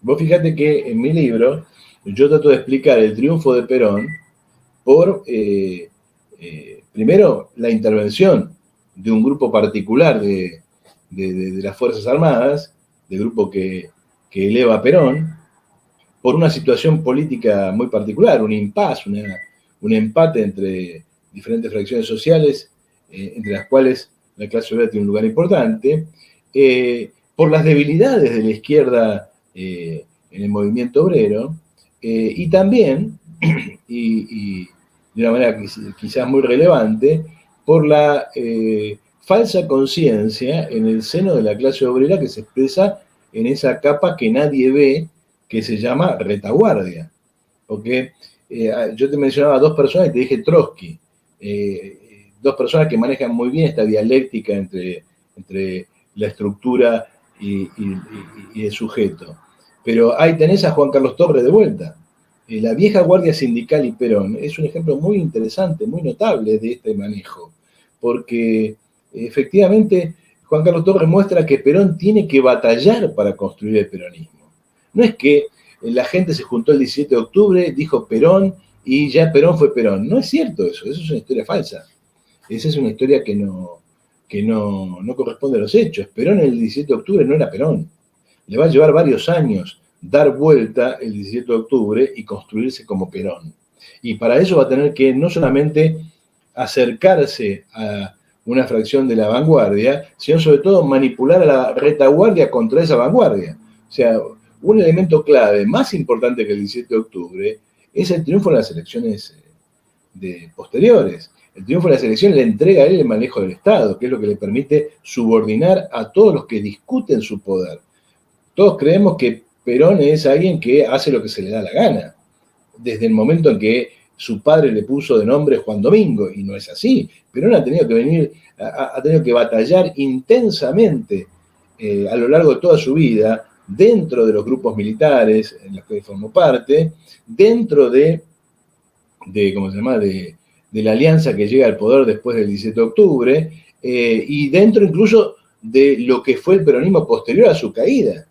vos fíjate que en mi libro yo trato de explicar el triunfo de Perón por, primero, la intervención de un grupo particular de las Fuerzas Armadas, del grupo que eleva a Perón, por una situación política muy particular, un impasse, un empate entre diferentes fracciones sociales, entre las cuales la clase obrera tiene un lugar importante, por las debilidades de la izquierda en el movimiento obrero, y también, y de una manera quizás muy relevante, por la falsa conciencia en el seno de la clase obrera que se expresa en esa capa que nadie ve, que se llama retaguardia. Porque yo te mencionaba dos personas y te dije Trotsky, dos personas que manejan muy bien esta dialéctica entre la estructura y el sujeto. Pero ahí tenés a Juan Carlos Torres de vuelta. La vieja guardia sindical y Perón es un ejemplo muy interesante, muy notable de este manejo, porque efectivamente Juan Carlos Torres muestra que Perón tiene que batallar para construir el peronismo. No es que la gente se juntó el 17 de octubre, dijo Perón y ya Perón fue Perón. No es cierto eso es una historia falsa. Esa es una historia que no corresponde a los hechos. Perón el 17 de octubre no era Perón. Le va a llevar varios años dar vuelta el 17 de octubre y construirse como Perón. Y para eso va a tener que no solamente acercarse a una fracción de la vanguardia, sino sobre todo manipular a la retaguardia contra esa vanguardia. O sea, un elemento clave, más importante que el 17 de octubre, es el triunfo en las elecciones posteriores. El triunfo de las elecciones le entrega a él el manejo del Estado, que es lo que le permite subordinar a todos los que discuten su poder. Todos creemos que Perón es alguien que hace lo que se le da la gana, desde el momento en que su padre le puso de nombre Juan Domingo, y no es así. Perón ha tenido que batallar intensamente a lo largo de toda su vida, dentro de los grupos militares en los que formó parte, dentro de la alianza que llega al poder después del 17 de octubre, y dentro incluso de lo que fue el peronismo posterior a su caída.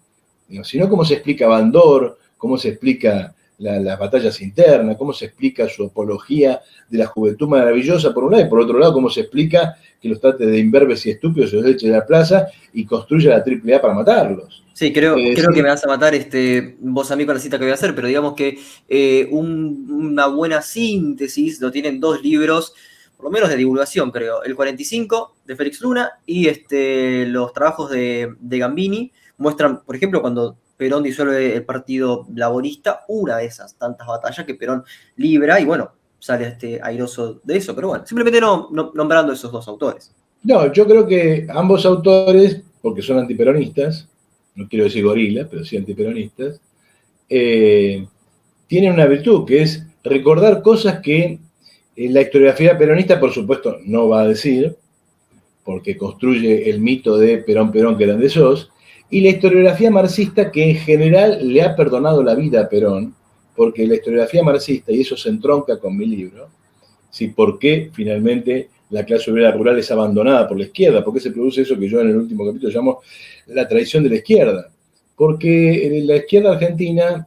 Si no, ¿cómo se explica Bandor? ¿Cómo se explica las batallas internas? ¿Cómo se explica su apología de la juventud maravillosa, por un lado? Y por otro lado, ¿cómo se explica que los trate de imberbes y estúpidos, se los eche de la plaza y construya la AAA para matarlos?
Sí, creo que me vas a matar vos a mí con la cita que voy a hacer, pero digamos que una buena síntesis lo tienen dos libros, por lo menos de divulgación, creo. El 45 de Félix Luna y los trabajos de Gambini muestran, por ejemplo, cuando Perón disuelve el Partido Laborista, una de esas tantas batallas que Perón libra y bueno, sale airoso de eso. Pero bueno, simplemente nombrando esos dos autores.
No, yo creo que ambos autores, porque son antiperonistas, no quiero decir gorilas, pero sí antiperonistas, tienen una virtud, que es recordar cosas que la historiografía peronista, por supuesto, no va a decir, porque construye el mito de Perón, Perón, que grande sos, y la historiografía marxista, que en general le ha perdonado la vida a Perón, porque la historiografía marxista, y eso se entronca con mi libro, ¿sí? ¿Por qué finalmente la clase obrera rural es abandonada por la izquierda? ¿Por qué se produce eso que yo en el último capítulo llamo la traición de la izquierda? Porque la izquierda argentina,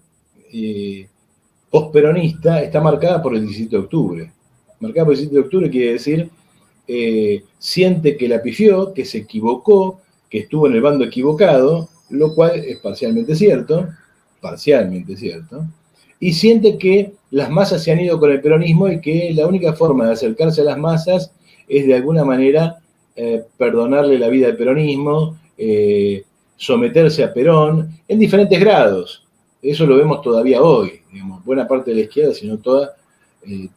postperonista, está marcada por el 17 de octubre. Marcada por el 17 de octubre quiere decir, siente que la pifió, que se equivocó, que estuvo en el bando equivocado, lo cual es parcialmente cierto, y siente que las masas se han ido con el peronismo y que la única forma de acercarse a las masas es de alguna manera perdonarle la vida al peronismo, someterse a Perón en diferentes grados. Eso lo vemos todavía hoy. Digamos, buena parte de la izquierda, si no toda,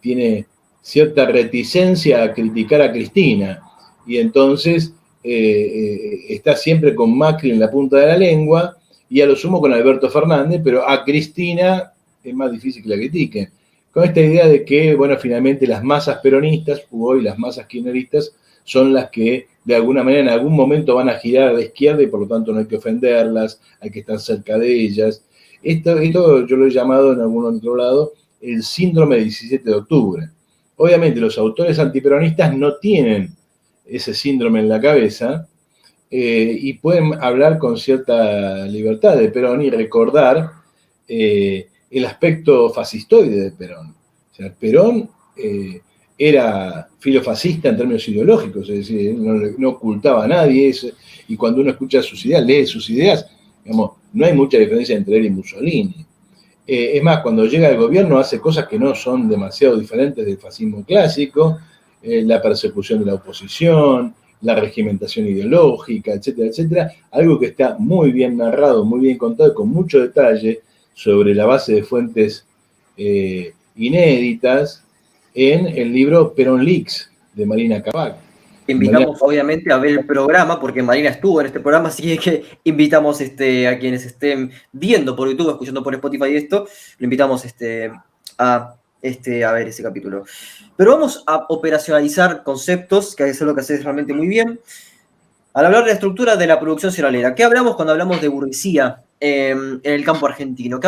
tiene cierta reticencia a criticar a Cristina. Y entonces está siempre con Macri en la punta de la lengua y a lo sumo con Alberto Fernández, pero a Cristina es más difícil que la critiquen. Con esta idea de que, bueno, finalmente las masas peronistas, hoy las masas kirchneristas, son las que de alguna manera en algún momento van a girar a la izquierda y por lo tanto no hay que ofenderlas, hay que estar cerca de ellas. Esto yo lo he llamado en algún otro lado el síndrome del 17 de octubre. Obviamente los autores antiperonistas no tienen ese síndrome en la cabeza y pueden hablar con cierta libertad de Perón y recordar el aspecto fascistoide de Perón. O sea, Perón era filofascista en términos ideológicos, es decir, no ocultaba a nadie, y cuando uno escucha sus ideas, lee sus ideas, digamos, no hay mucha diferencia entre él y Mussolini. Es más, cuando llega al gobierno hace cosas que no son demasiado diferentes del fascismo clásico, la persecución de la oposición, la regimentación ideológica, etcétera, etcétera, algo que está muy bien narrado, muy bien contado y con mucho detalle sobre la base de fuentes inéditas en el libro Perón Leaks de Marina Kabak.
Invitamos obviamente a ver el programa, porque Marina estuvo en este programa, así que invitamos a quienes estén viendo por YouTube, escuchando por Spotify esto, lo invitamos a ver ese capítulo. Pero vamos a operacionalizar conceptos, que es lo que haces realmente muy bien. Al hablar de la estructura de la producción cerealera, ¿qué hablamos cuando hablamos de burguesía en el campo argentino?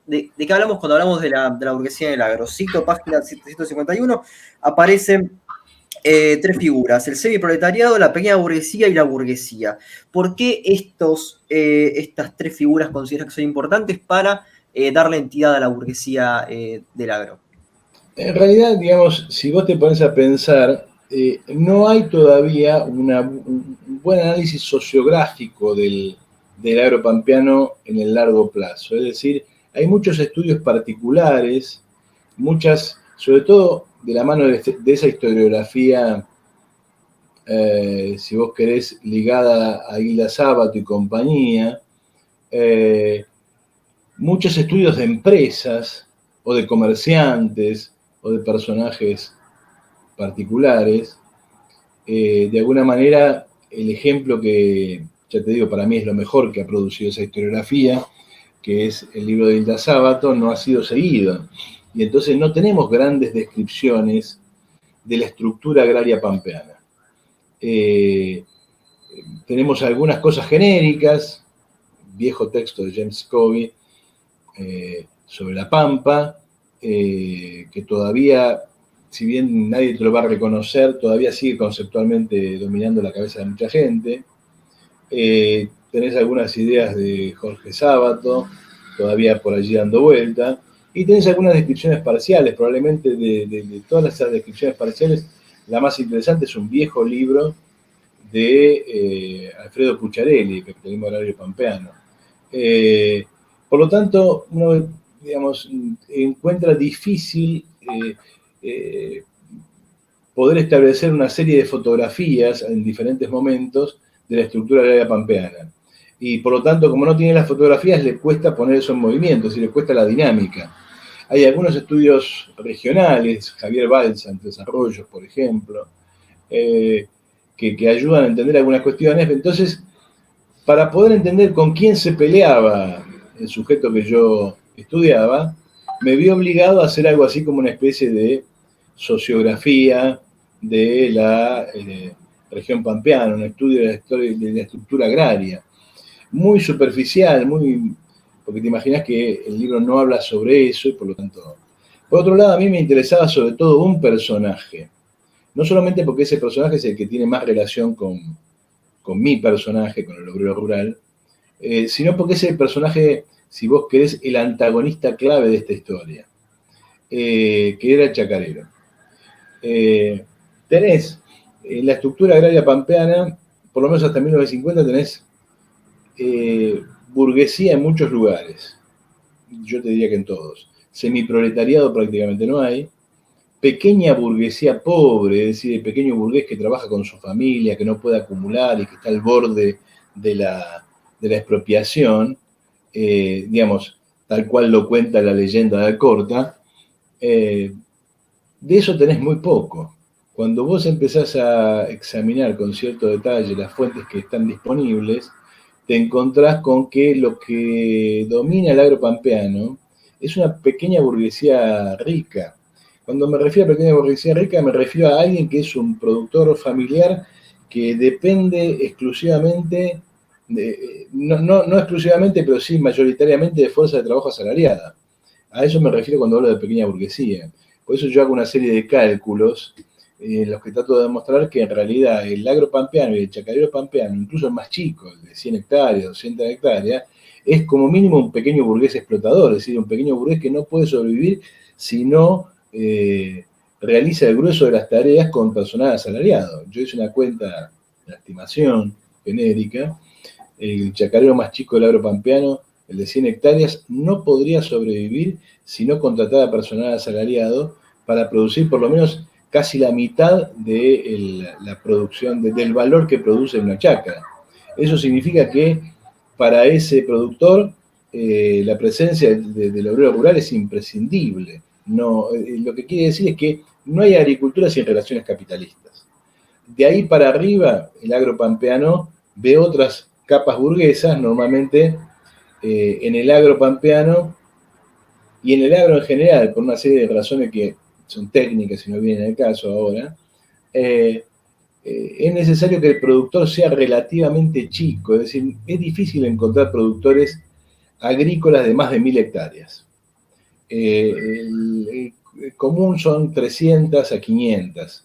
¿De qué hablamos cuando hablamos de la burguesía en el agro? Cito página 751, aparecen tres figuras: el semiproletariado, la pequeña burguesía y la burguesía. ¿Por qué estas tres figuras consideras que son importantes para darle entidad a la burguesía del agro?
En realidad, digamos, si vos te pones a pensar, no hay todavía un buen análisis sociográfico del agro pampeano en el largo plazo. Es decir, hay muchos estudios particulares, sobre todo de la mano de esa historiografía, si vos querés, ligada a Hilda Sábato y compañía, muchos estudios de empresas o de comerciantes o de personajes particulares. De alguna manera, el ejemplo que, ya te digo, para mí es lo mejor que ha producido esa historiografía, que es el libro de Hilda Sábato, no ha sido seguido. Y entonces no tenemos grandes descripciones de la estructura agraria pampeana. Tenemos algunas cosas genéricas, viejo texto de James Covey sobre la pampa, que todavía, si bien nadie te lo va a reconocer, todavía sigue conceptualmente dominando la cabeza de mucha gente. Tenés algunas ideas de Jorge Sábato, todavía por allí dando vuelta, y tenés algunas descripciones parciales, probablemente de todas esas descripciones parciales, la más interesante es un viejo libro de Alfredo Pucciarelli, Capitalismo Agrario Pampeano. Por lo tanto, uno, digamos, encuentra difícil poder establecer una serie de fotografías en diferentes momentos de la estructura agraria pampeana. Y por lo tanto, como no tiene las fotografías, le cuesta poner eso en movimiento, es decir, le cuesta la dinámica. Hay algunos estudios regionales, Javier Balsa, en Desarrollos, por ejemplo, que ayudan a entender algunas cuestiones. Entonces, para poder entender con quién se peleaba el sujeto que yo estudiaba, me vi obligado a hacer algo así como una especie de sociografía de la región pampeana, un estudio de la historia de la estructura agraria. Muy superficial, porque te imaginas que el libro no habla sobre eso y por lo tanto... Por otro lado, a mí me interesaba sobre todo un personaje. No solamente porque ese personaje es el que tiene más relación con mi personaje, con el obrero rural, sino porque es el personaje, si vos querés, el antagonista clave de esta historia, que era el chacarero. Tenés la estructura agraria pampeana, por lo menos hasta 1950 tenés burguesía en muchos lugares, yo te diría que en todos. Semiproletariado prácticamente no hay. Pequeña burguesía pobre, es decir, el pequeño burgués que trabaja con su familia, que no puede acumular y que está al borde de la expropiación, digamos, tal cual lo cuenta la leyenda de Alcorta, de eso tenés muy poco. Cuando vos empezás a examinar con cierto detalle las fuentes que están disponibles, te encontrás con que lo que domina el agro pampeano es una pequeña burguesía rica. Cuando me refiero a pequeña burguesía rica, me refiero a alguien que es un productor familiar que depende exclusivamente, no exclusivamente, pero sí mayoritariamente de fuerza de trabajo asalariada. A eso me refiero cuando hablo de pequeña burguesía. Por eso yo hago una serie de cálculos en los que trato de demostrar que en realidad el agro pampeano y el chacarero pampeano, incluso el más chico, el de 100 hectáreas, 200 hectáreas, es como mínimo un pequeño burgués explotador, es decir, un pequeño burgués que no puede sobrevivir si no realiza el grueso de las tareas con personal asalariado. Yo hice una cuenta, una estimación genérica, el chacarero más chico del agro pampeano, el de 100 hectáreas, no podría sobrevivir si no contratara personal asalariado para producir por lo menos casi la mitad de la producción, del valor que produce una chacra. Eso significa que para ese productor la presencia del obrero rural es imprescindible. No, lo que quiere decir es que no hay agricultura sin relaciones capitalistas. De ahí para arriba, el agro pampeano ve otras capas burguesas, normalmente en el agro pampeano y en el agro en general, por una serie de razones que son técnicas y no vienen al caso ahora, es necesario que el productor sea relativamente chico, es decir, es difícil encontrar productores agrícolas de más de 1000 hectáreas. El común son 300 a 500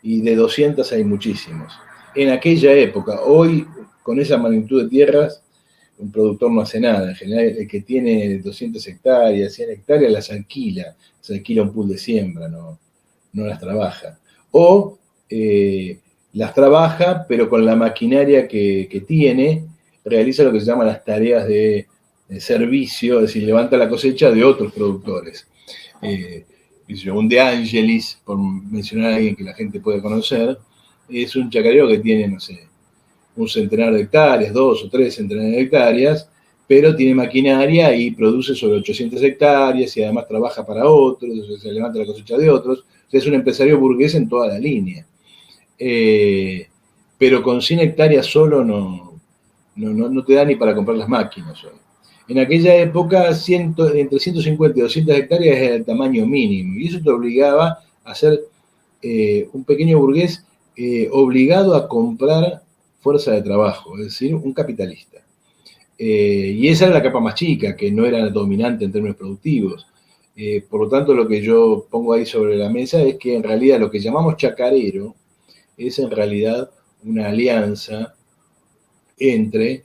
y de 200 hay muchísimos. En aquella época, hoy con esa magnitud de tierras, un productor no hace nada. En general, el que tiene 200 hectáreas, 100 hectáreas, las alquila. Se alquila un pool de siembra, no las trabaja. O las trabaja, pero con la maquinaria que tiene, realiza lo que se llaman las tareas de servicio, es decir, levanta la cosecha de otros productores. Un De Angelis, por mencionar a alguien que la gente puede conocer, es un chacarero que tiene, no sé, un centenar de hectáreas, 2 o 3 centenares de hectáreas, pero tiene maquinaria y produce sobre 800 hectáreas y además trabaja para otros, se levanta la cosecha de otros. O sea, es un empresario burgués en toda la línea. Pero con 100 hectáreas solo no te da ni para comprar las máquinas hoy. En aquella época, entre 150 y 200 hectáreas era el tamaño mínimo, y eso te obligaba a ser un pequeño burgués obligado a comprar fuerza de trabajo, es decir, un capitalista. Y esa era la capa más chica, que no era dominante en términos productivos. Por lo tanto, lo que yo pongo ahí sobre la mesa es que en realidad lo que llamamos chacarero es en realidad una alianza entre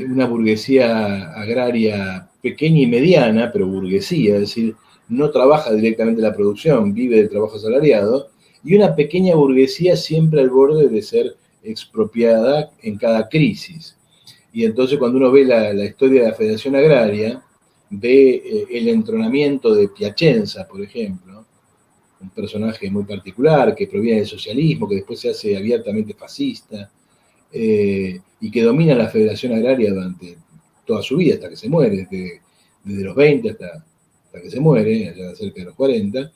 una burguesía agraria pequeña y mediana, pero burguesía, es decir, no trabaja directamente la producción, vive del trabajo asalariado, y una pequeña burguesía siempre al borde de ser expropiada en cada crisis. Y entonces cuando uno ve la historia de la Federación Agraria, ve el entronamiento de Piacenza, por ejemplo, un personaje muy particular que proviene del socialismo, que después se hace abiertamente fascista, y que domina la Federación Agraria durante toda su vida, hasta que se muere, desde los 20 hasta que se muere, allá cerca de los 40,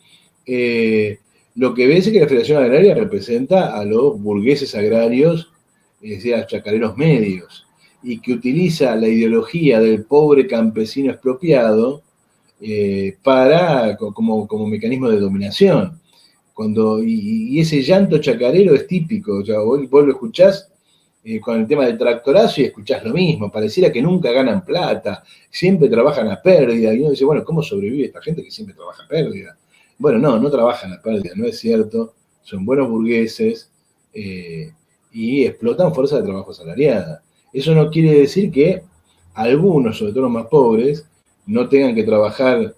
lo que ves es que la Federación Agraria representa a los burgueses agrarios, es decir, a los chacareros medios, y que utiliza la ideología del pobre campesino expropiado como mecanismo de dominación. Y ese llanto chacarero es típico, o sea, vos lo escuchás con el tema del tractorazo y escuchás lo mismo, pareciera que nunca ganan plata, siempre trabajan a pérdida, y uno dice, bueno, ¿cómo sobrevive esta gente que siempre trabaja a pérdida? Bueno, no trabajan a pérdida, no es cierto, son buenos burgueses y explotan fuerza de trabajo asalariada. Eso no quiere decir que algunos, sobre todo los más pobres, no tengan que trabajar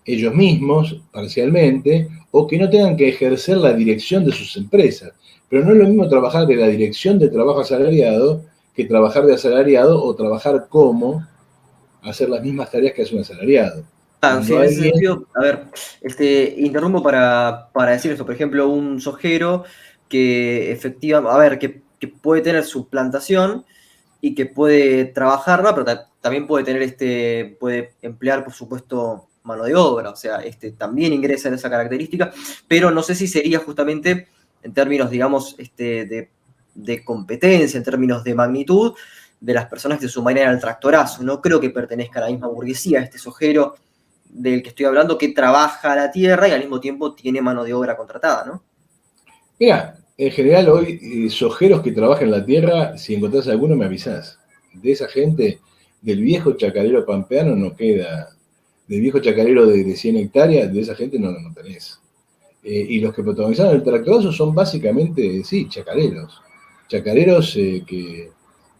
ellos mismos, parcialmente, o que no tengan que ejercer la dirección de sus empresas. Pero no es lo mismo trabajar de la dirección de trabajo asalariado que trabajar de asalariado o trabajar como hacer las mismas tareas que hace un asalariado.
Claro, sí,
Cuando
en ese
alguien,
sentido, a ver, interrumpo para decir esto. Por ejemplo, un sojero que efectivamente, a ver, que puede tener su plantación y que puede trabajarla, pero también puede tener puede emplear, por supuesto, mano de obra, o sea, también ingresa en esa característica, pero no sé si sería justamente en términos, digamos, de competencia, en términos de magnitud, de las personas que se sumarían al tractorazo. No creo que pertenezca a la misma burguesía, este sojero del que estoy hablando, que trabaja la tierra y al mismo tiempo tiene mano de obra contratada, ¿no?
mira, en general hoy, sojeros que trabajan en la tierra, si encontrás alguno me avisás. De esa gente, del viejo chacarero pampeano no queda, del viejo chacarero de 100 hectáreas, de esa gente no tenés. Y los que protagonizaron el tractorazo son básicamente, sí, chacareros. Chacareros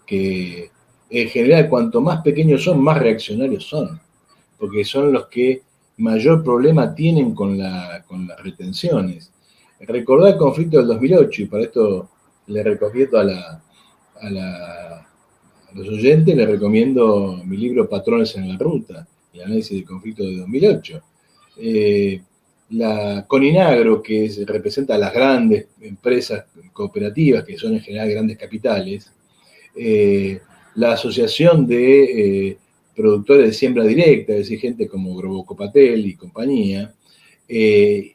que en general cuanto más pequeños son, más reaccionarios son. Porque son los que mayor problema tienen con las retenciones. Recordá el conflicto del 2008, y para esto le recomiendo a los oyentes, les recomiendo mi libro Patrones en la Ruta, el análisis del conflicto de 2008. La Coninagro, que representa a las grandes empresas cooperativas, que son en general grandes capitales, la Asociación de Productores de Siembra Directa, es decir, gente como Grobocopatel y compañía,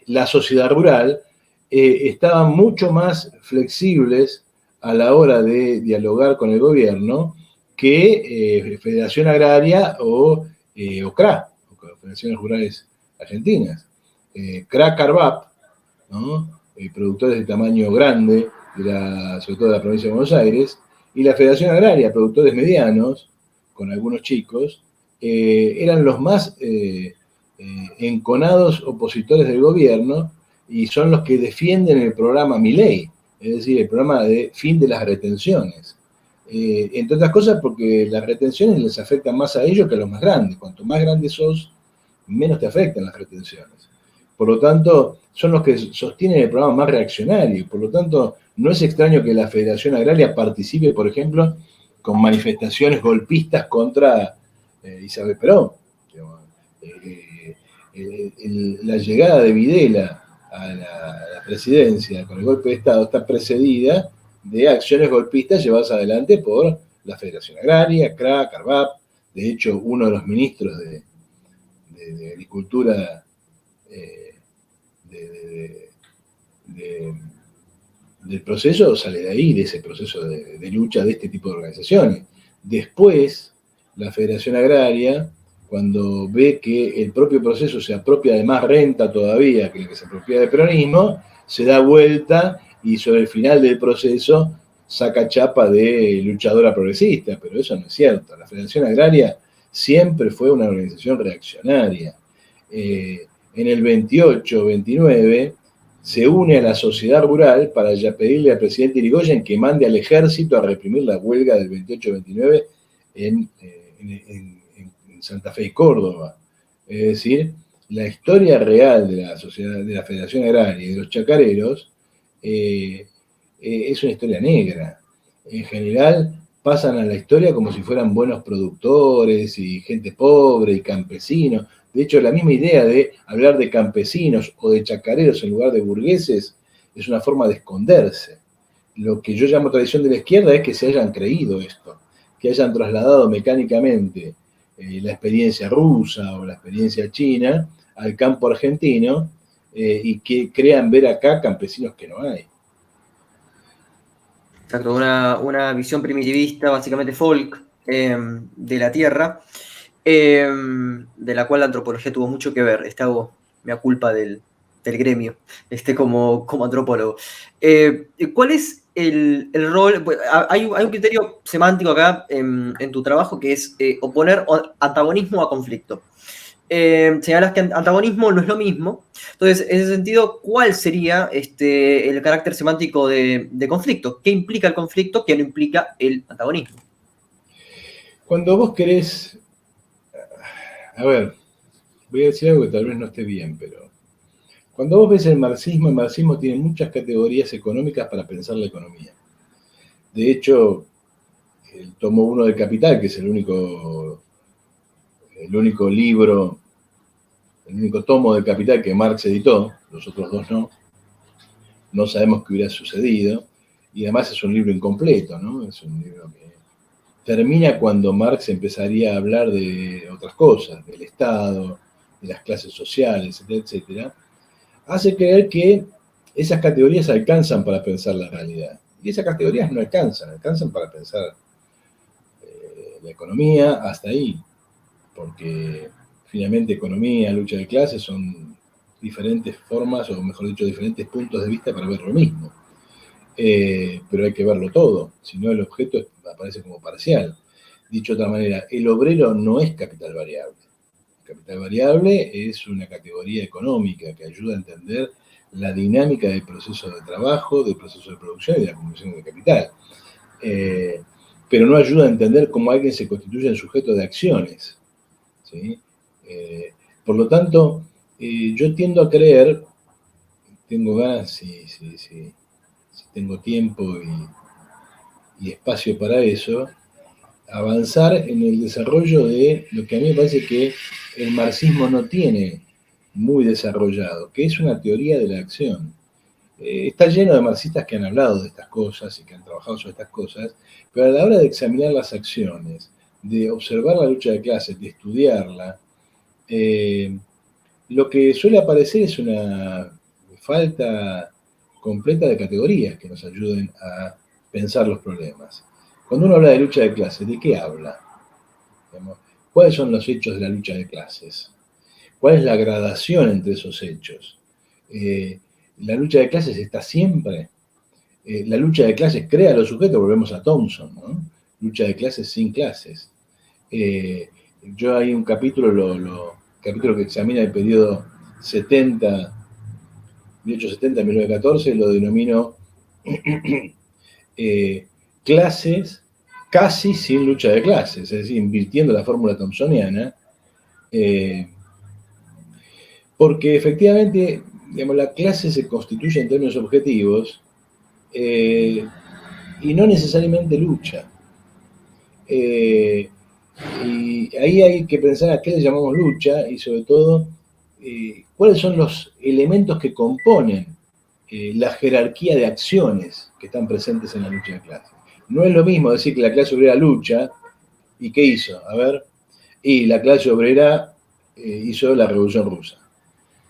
la sociedad rural, estaban mucho más flexibles a la hora de dialogar con el gobierno que Federación Agraria o CRA, Federaciones Rurales Argentinas. CRA Carvap, ¿no? Productores de tamaño grande, sobre todo de la provincia de Buenos Aires, y la Federación Agraria, productores medianos, con algunos chicos, eran los más enconados opositores del gobierno y son los que defienden el programa Milei, es decir, el programa de fin de las retenciones. Entre otras cosas porque las retenciones les afectan más a ellos que a los más grandes. Cuanto más grandes sos, menos te afectan las retenciones. Por lo tanto, son los que sostienen el programa más reaccionario. Por lo tanto, no es extraño que la Federación Agraria participe, por ejemplo, con manifestaciones golpistas contra Isabel Perón. La llegada de Videla a la presidencia con el golpe de Estado está precedida de acciones golpistas llevadas adelante por la Federación Agraria, CRA, CARVAP. De hecho, uno de los ministros de Agricultura del proceso sale de ahí, de ese proceso de lucha de este tipo de organizaciones. Después, la Federación Agraria, cuando ve que el propio proceso se apropia de más renta todavía que el que se apropia del peronismo, se da vuelta y sobre el final del proceso saca chapa de luchadora progresista, pero eso no es cierto. La Federación Agraria siempre fue una organización reaccionaria. En el 28, 29, se une a la sociedad rural para ya pedirle al presidente Irigoyen que mande al ejército a reprimir la huelga del 28-29 en Santa Fe y Córdoba. Es decir, la historia real de la sociedad, de la Federación Agraria y de los chacareros es una historia negra. En general pasan a la historia como si fueran buenos productores y gente pobre y campesinos. De hecho, la misma idea de hablar de campesinos o de chacareros en lugar de burgueses es una forma de esconderse. Lo que yo llamo tradición de la izquierda es que se hayan creído esto, que hayan trasladado mecánicamente la experiencia rusa o la experiencia china al campo argentino y que crean ver acá campesinos que no hay.
Exacto, una visión primitivista, básicamente folk, de la Tierra, de la cual la antropología tuvo mucho que ver. Esta hago mea culpa del gremio, como antropólogo. ¿Cuál es el rol? Hay un criterio semántico acá en tu trabajo que es oponer antagonismo a conflicto. Señalas que antagonismo no es lo mismo. Entonces, en ese sentido, ¿cuál sería el carácter semántico de conflicto? ¿Qué implica el conflicto? ¿Qué no implica el antagonismo?
Cuando vos querés, a ver, voy a decir algo que tal vez no esté bien, pero cuando vos ves el marxismo tiene muchas categorías económicas para pensar la economía. De hecho, el tomo 1 del Capital, que es el único libro, el único tomo del Capital que Marx editó, los otros dos no sabemos qué hubiera sucedido, y además es un libro incompleto, ¿no? Es un libro que termina cuando Marx empezaría a hablar de otras cosas, del Estado, de las clases sociales, etcétera, etcétera, hace creer que esas categorías alcanzan para pensar la realidad. Y esas categorías no alcanzan para pensar la economía hasta ahí, porque finalmente economía, lucha de clases son diferentes formas, o mejor dicho, diferentes puntos de vista para ver lo mismo. Pero hay que verlo todo, si no el objeto aparece como parcial. Dicho de otra manera, el obrero no es capital variable. Capital variable es una categoría económica que ayuda a entender la dinámica del proceso de trabajo, del proceso de producción y de la acumulación de capital. Pero no ayuda a entender cómo alguien se constituye en sujeto de acciones, ¿sí? Por lo tanto, yo tiendo a creer, tengo ganas, si tengo tiempo y espacio para eso, avanzar en el desarrollo de lo que a mí me parece que el marxismo no tiene muy desarrollado, que es una teoría de la acción. Está lleno de marxistas que han hablado de estas cosas y que han trabajado sobre estas cosas, pero a la hora de examinar las acciones, de observar la lucha de clases, de estudiarla, lo que suele aparecer es una falta completa de categorías que nos ayuden a pensar los problemas. Cuando uno habla de lucha de clases, ¿de qué habla? ¿Cuáles son los hechos de la lucha de clases? ¿Cuál es la gradación entre esos hechos? La lucha de clases está siempre. La lucha de clases crea a los sujetos, volvemos a Thompson, ¿no? Lucha de clases sin clases. Yo hay un capítulo que examina el periodo 1870-1914, lo denomino clases casi sin lucha de clases, es decir, invirtiendo la fórmula thompsoniana, porque efectivamente, digamos, la clase se constituye en términos objetivos y no necesariamente lucha. Y ahí hay que pensar a qué le llamamos lucha y sobre todo cuáles son los elementos que componen la jerarquía de acciones que están presentes en la lucha de clases. No es lo mismo decir que la clase obrera lucha y ¿qué hizo? A ver, y la clase obrera hizo la Revolución Rusa.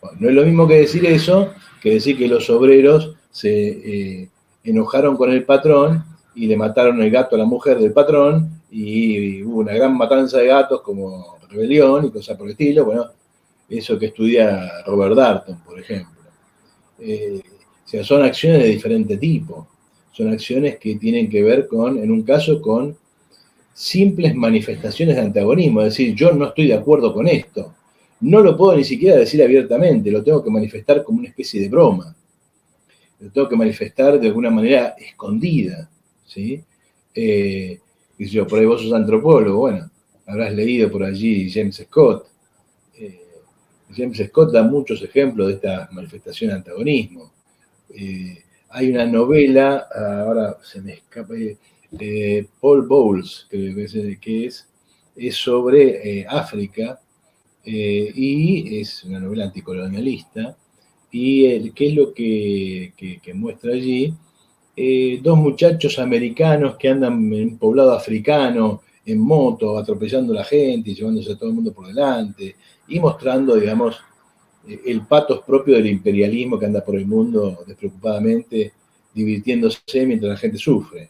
Bueno, no es lo mismo que decir eso que decir que los obreros se enojaron con el patrón y le mataron el gato a la mujer del patrón y hubo una gran matanza de gatos como rebelión y cosas por el estilo. Bueno, eso que estudia Robert Darnton, por ejemplo. O sea, son acciones de diferente tipo. Son acciones que tienen que ver en un caso, con simples manifestaciones de antagonismo. Es decir, yo no estoy de acuerdo con esto. No lo puedo ni siquiera decir abiertamente, lo tengo que manifestar como una especie de broma. Lo tengo que manifestar de alguna manera escondida, ¿sí? Por ahí vos sos antropólogo, bueno, habrás leído por allí James Scott. James Scott da muchos ejemplos de esta manifestación de antagonismo. Hay una novela, ahora se me escapa, de Paul Bowles, que es sobre África, y es una novela anticolonialista, y ¿qué es lo que muestra allí? Dos muchachos americanos que andan en un poblado africano en moto, atropellando a la gente y llevándose a todo el mundo por delante, y mostrando, digamos, el patos propio del imperialismo que anda por el mundo despreocupadamente, divirtiéndose mientras la gente sufre.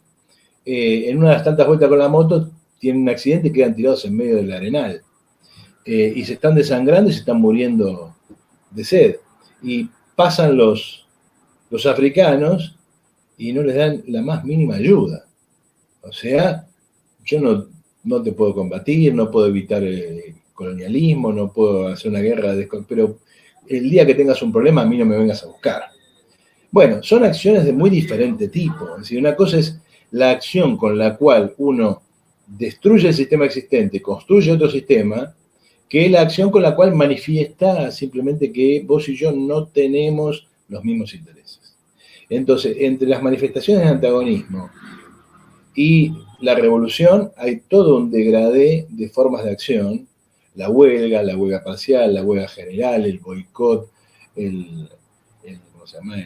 En una de las tantas vueltas con la moto, tienen un accidente y quedan tirados en medio del arenal. Y se están desangrando y se están muriendo de sed. Y pasan los africanos y no les dan la más mínima ayuda. O sea, yo no te puedo combatir, no puedo evitar el colonialismo, no puedo hacer una guerra, pero el día que tengas un problema a mí no me vengas a buscar. Bueno, son acciones de muy diferente tipo. Es decir, una cosa es la acción con la cual uno destruye el sistema existente, construye otro sistema, que es la acción con la cual manifiesta simplemente que vos y yo no tenemos los mismos intereses. Entonces, entre las manifestaciones de antagonismo y la revolución hay todo un degradé de formas de acción, la huelga parcial, la huelga general, el boicot, ¿cómo se llama?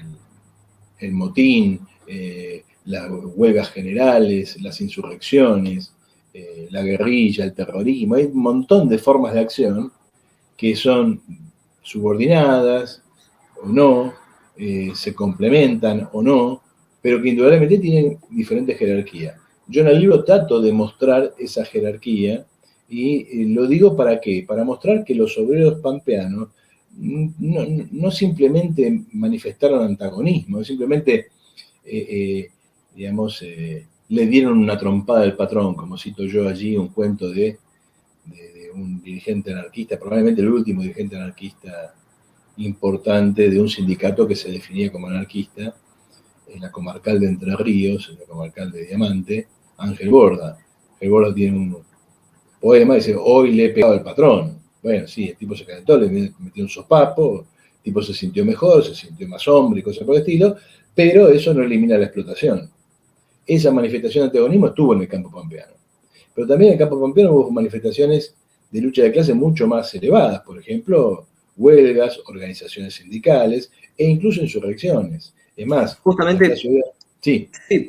El motín, las huelgas generales, las insurrecciones, la guerrilla, el terrorismo. Hay un montón de formas de acción que son subordinadas o no, se complementan o no, pero que indudablemente tienen diferentes jerarquías. Yo en el libro trato de mostrar esa jerarquía y lo digo ¿para qué? Para mostrar que los obreros pampeanos no simplemente manifestaron antagonismo, simplemente, le dieron una trompada al patrón, como cito yo allí un cuento de un dirigente anarquista, probablemente el último dirigente anarquista importante de un sindicato que se definía como anarquista, en la comarcal de Entre Ríos, en la comarcal de Diamante, Ángel Borda. Ángel Borda tiene un poema que dice, hoy le he pegado al patrón. Bueno, sí, el tipo se calentó, le metió un sopapo, el tipo se sintió mejor, se sintió más hombre y cosas por el estilo, pero eso no elimina la explotación. Esa manifestación de antagonismo estuvo en el campo pampeano. Pero también en el campo pampeano hubo manifestaciones de lucha de clase mucho más elevadas, por ejemplo, huelgas, organizaciones sindicales e incluso insurrecciones. Es más,
Justamente,
sí.
sí, es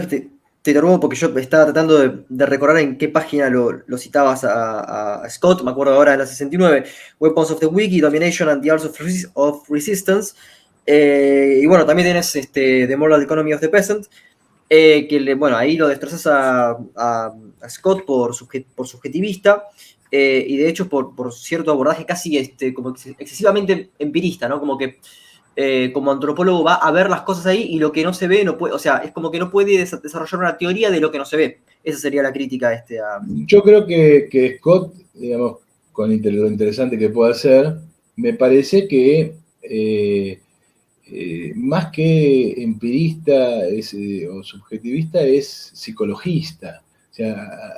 que te interrumpo porque yo estaba tratando de recordar en qué página lo citabas a Scott, me acuerdo ahora en la 69, Weapons of the Weak, Domination and the Arts of Resistance. Y bueno, también tienes The Moral Economy of the Peasant, bueno, ahí lo destrozas a Scott por subjetivista, y de hecho por cierto abordaje casi como excesivamente empirista, ¿no? Como que como antropólogo va a ver las cosas ahí y lo que no se ve no puede, o sea, es como que no puede desarrollar una teoría de lo que no se ve. Esa sería la crítica a...
Yo creo que Scott, digamos, con lo interesante que puede hacer, me parece que más que empirista o subjetivista es psicologista. O sea,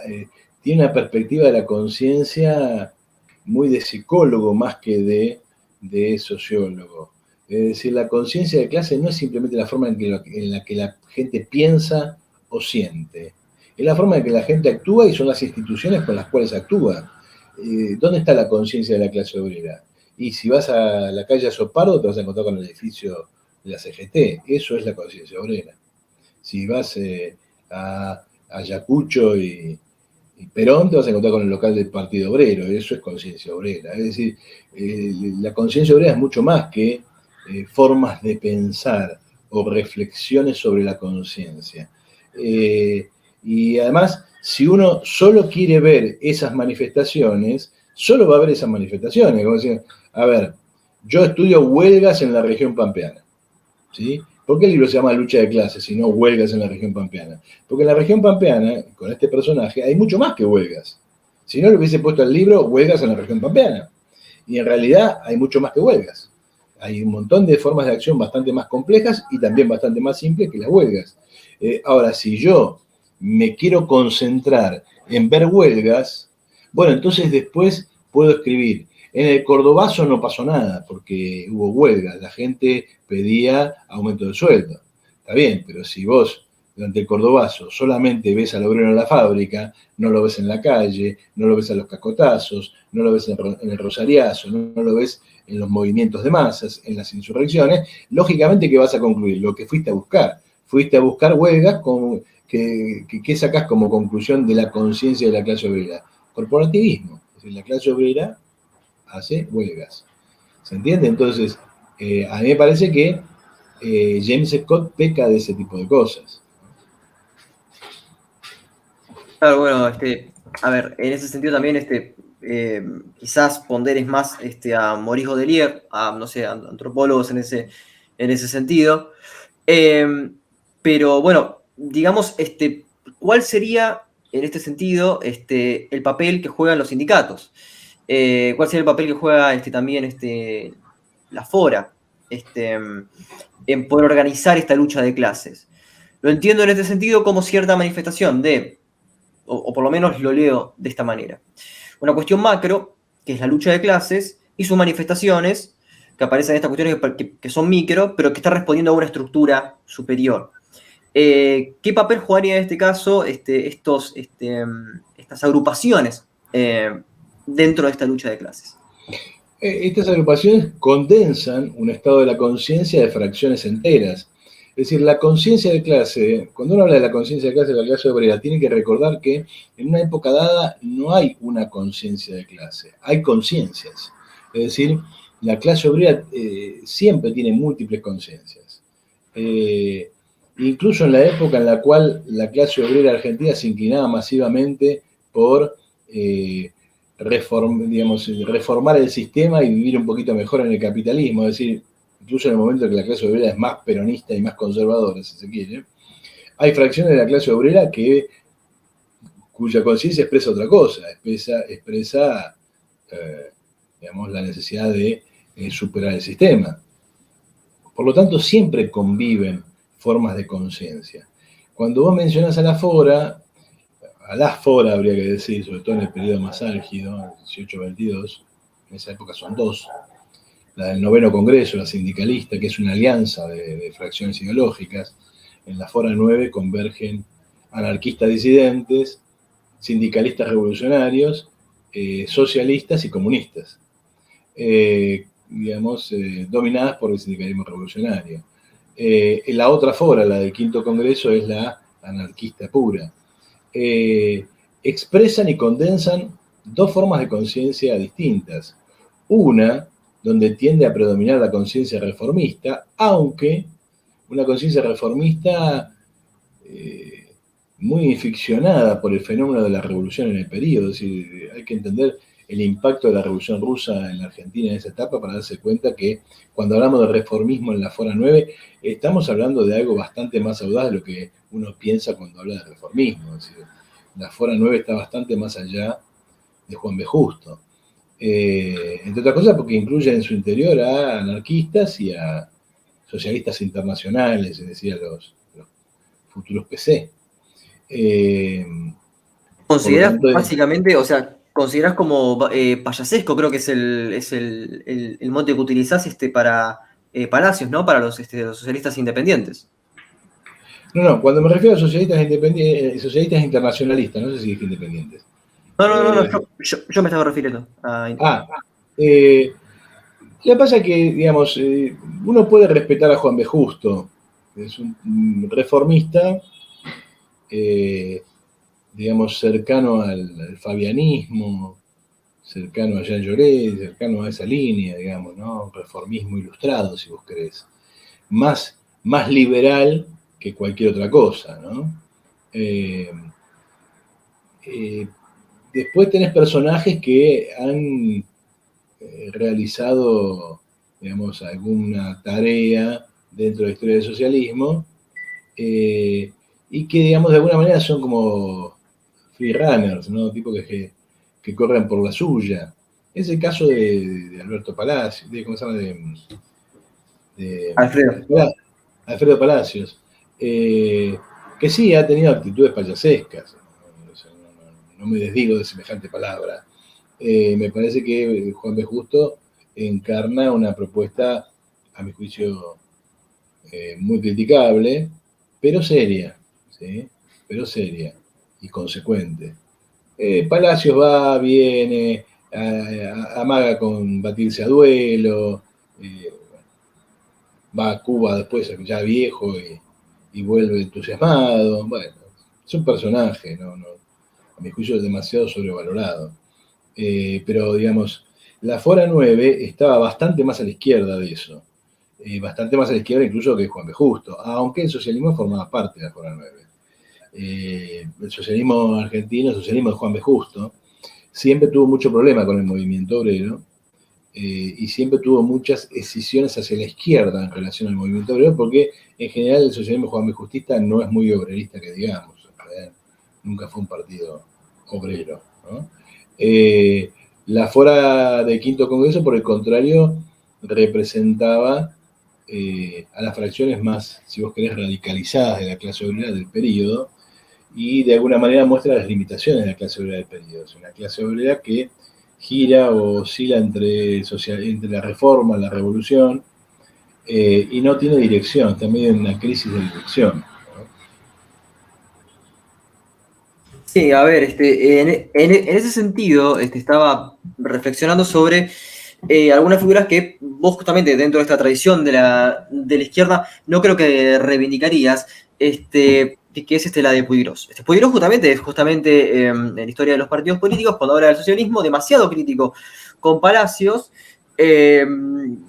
tiene una perspectiva de la conciencia muy de psicólogo más que de sociólogo. Es decir, la conciencia de clase no es simplemente la forma en la que la gente piensa o siente. Es la forma en que la gente actúa y son las instituciones con las cuales actúa. ¿Dónde está la conciencia de la clase obrera? Y si vas a la calle Azopardo te vas a encontrar con el edificio de la CGT. Eso es la conciencia obrera. Si vas a Ayacucho y Perón te vas a encontrar con el local del Partido Obrero. Eso es conciencia obrera. Es decir, la conciencia obrera es mucho más que formas de pensar o reflexiones sobre la conciencia. Y además, si uno solo quiere ver esas manifestaciones, solo va a ver esas manifestaciones. Como decir, a ver, yo estudio huelgas en la región pampeana, ¿sí? ¿Por qué el libro se llama Lucha de Clases y no Huelgas en la región pampeana? Porque en la región pampeana, con este personaje, hay mucho más que huelgas. Si no, le hubiese puesto al libro Huelgas en la región pampeana. Y en realidad hay mucho más que huelgas. Hay un montón de formas de acción bastante más complejas y también bastante más simples que las huelgas. Ahora, si yo me quiero concentrar en ver huelgas, bueno, entonces después puedo escribir. En el Cordobazo no pasó nada, porque hubo huelgas, la gente pedía aumento de sueldo. Está bien, pero si vos durante el Cordobazo solamente ves al obrero en la fábrica, no lo ves en la calle, no lo ves a los cacotazos, no lo ves en el rosariazo, no lo ves en los movimientos de masas, en las insurrecciones, lógicamente que vas a concluir lo que fuiste a buscar. Fuiste a buscar huelgas que sacás como conclusión de la conciencia de la clase obrera. Corporativismo. Es decir, la clase obrera hace huelgas. ¿Se entiende? Entonces, a mí me parece que James Scott peca de ese tipo de cosas.
Claro, bueno, a ver, en ese sentido también quizás ponderes más a Maurice Godelier, a, no sé, a antropólogos en ese sentido. Pero bueno, digamos, ¿cuál sería en este sentido el papel que juegan los sindicatos? ¿Cuál sería el papel que juega también la FORA en poder organizar esta lucha de clases? Lo entiendo en este sentido como cierta manifestación o por lo menos lo leo de esta manera. Una cuestión macro, que es la lucha de clases, y sus manifestaciones, que aparecen en estas cuestiones que son micro, pero que están respondiendo a una estructura superior. ¿Qué papel jugaría en este caso estas agrupaciones dentro de esta lucha de clases?
Estas agrupaciones condensan un estado de la conciencia de fracciones enteras. Es decir, la conciencia de clase, cuando uno habla de la conciencia de clase de la clase obrera, tiene que recordar que en una época dada no hay una conciencia de clase, hay conciencias. Es decir, la clase obrera siempre tiene múltiples conciencias. Incluso en la época en la cual la clase obrera argentina se inclinaba masivamente por reformar el sistema y vivir un poquito mejor en el capitalismo, es decir, incluso en el momento en que la clase obrera es más peronista y más conservadora, si se quiere, hay fracciones de la clase obrera cuya conciencia expresa otra cosa, expresa la necesidad de superar el sistema. Por lo tanto, siempre conviven formas de conciencia. Cuando vos mencionás a la FORA habría que decir, sobre todo en el periodo más álgido, 18-22, en esa época son dos, la del noveno congreso, la sindicalista, que es una alianza de fracciones ideológicas. En la FORA 9 convergen anarquistas disidentes, sindicalistas revolucionarios, socialistas y comunistas, dominadas por el sindicalismo revolucionario. La otra FORA, la del quinto congreso, es la anarquista pura. Expresan y condensan dos formas de conciencia distintas. Una, donde tiende a predominar la conciencia reformista, aunque una conciencia reformista muy ficcionada por el fenómeno de la revolución en el periodo. Es decir, hay que entender el impacto de la revolución rusa en la Argentina en esa etapa para darse cuenta que cuando hablamos de reformismo en la FORA 9, estamos hablando de algo bastante más audaz de lo que uno piensa cuando habla de reformismo. Es decir, la FORA 9 está bastante más allá de Juan B. Justo. Entre otras cosas porque incluye en su interior a anarquistas y a socialistas internacionales, es decir, a los futuros PC.
¿Consideras básicamente, o sea, consideras como payasesco, creo que es el mote que utilizás para Palacios, ¿no? Para los socialistas independientes.
No, cuando me refiero a socialistas independientes, socialistas internacionalistas, no sé si es independientes.
No, yo me estaba refiriendo a...
Lo que pasa es que, digamos, uno puede respetar a Juan B. Justo, que es un reformista, digamos, cercano al fabianismo, cercano a Jean Jaurès, cercano a esa línea, digamos, ¿no? Reformismo ilustrado, si vos querés. Más liberal que cualquier otra cosa, ¿no? Después tenés personajes que han realizado, digamos, alguna tarea dentro de la historia del socialismo y que, digamos, de alguna manera son como free runners, ¿no? Tipos que corren por la suya. Es el caso de Alberto Palacios, ¿cómo se llama? Alfredo Palacios, que sí ha tenido actitudes payasescas. No me desdigo de semejante palabra. Me parece que Juan B. Justo encarna una propuesta, a mi juicio, muy criticable, pero seria, ¿sí? Pero seria y consecuente. Palacios va, viene, amaga con batirse a duelo, va a Cuba después ya viejo y vuelve entusiasmado. Bueno, es un personaje, ¿no? A mi juicio es demasiado sobrevalorado. Pero, digamos, la FORA 9 estaba bastante más a la izquierda de eso. Bastante más a la izquierda incluso que Juan B. Justo, aunque el socialismo formaba parte de la FORA 9. el socialismo argentino, el socialismo de Juan B. Justo, siempre tuvo mucho problema con el movimiento obrero y siempre tuvo muchas escisiones hacia la izquierda en relación al movimiento obrero, porque en general el socialismo Juan B. Justista no es muy obrerista, que digamos. Nunca fue un partido obrero, ¿no? La Fora del Quinto Congreso, por el contrario, representaba a las fracciones más, si vos querés, radicalizadas de la clase obrera del periodo, y de alguna manera muestra las limitaciones de la clase obrera del periodo. Es una clase obrera que gira o oscila entre la reforma, la revolución, y no tiene dirección, también en una crisis de dirección.
Sí, a ver, en ese sentido, estaba reflexionando sobre algunas figuras que vos justamente dentro de esta tradición de la izquierda no creo que reivindicarías, que es la de Puiggrós. Puiggrós es justamente en la historia de los partidos políticos, cuando habla del socialismo, demasiado crítico con Palacios,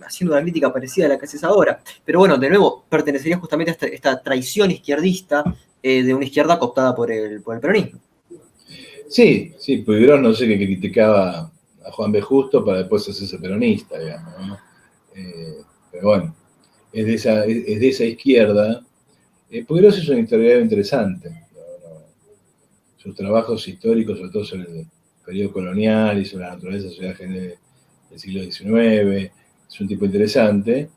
haciendo una crítica parecida a la que haces ahora. Pero bueno, de nuevo, pertenecería justamente a esta traición izquierdista de una izquierda cooptada por el peronismo.
Sí, Puiggrós no sé qué criticaba a Juan B. Justo para después hacerse peronista, digamos, ¿no? Pero bueno, es de esa izquierda. Puiggrós es un historiador interesante. Sus trabajos históricos, sobre todo sobre el periodo colonial y sobre la naturaleza social del siglo XIX, es un tipo interesante,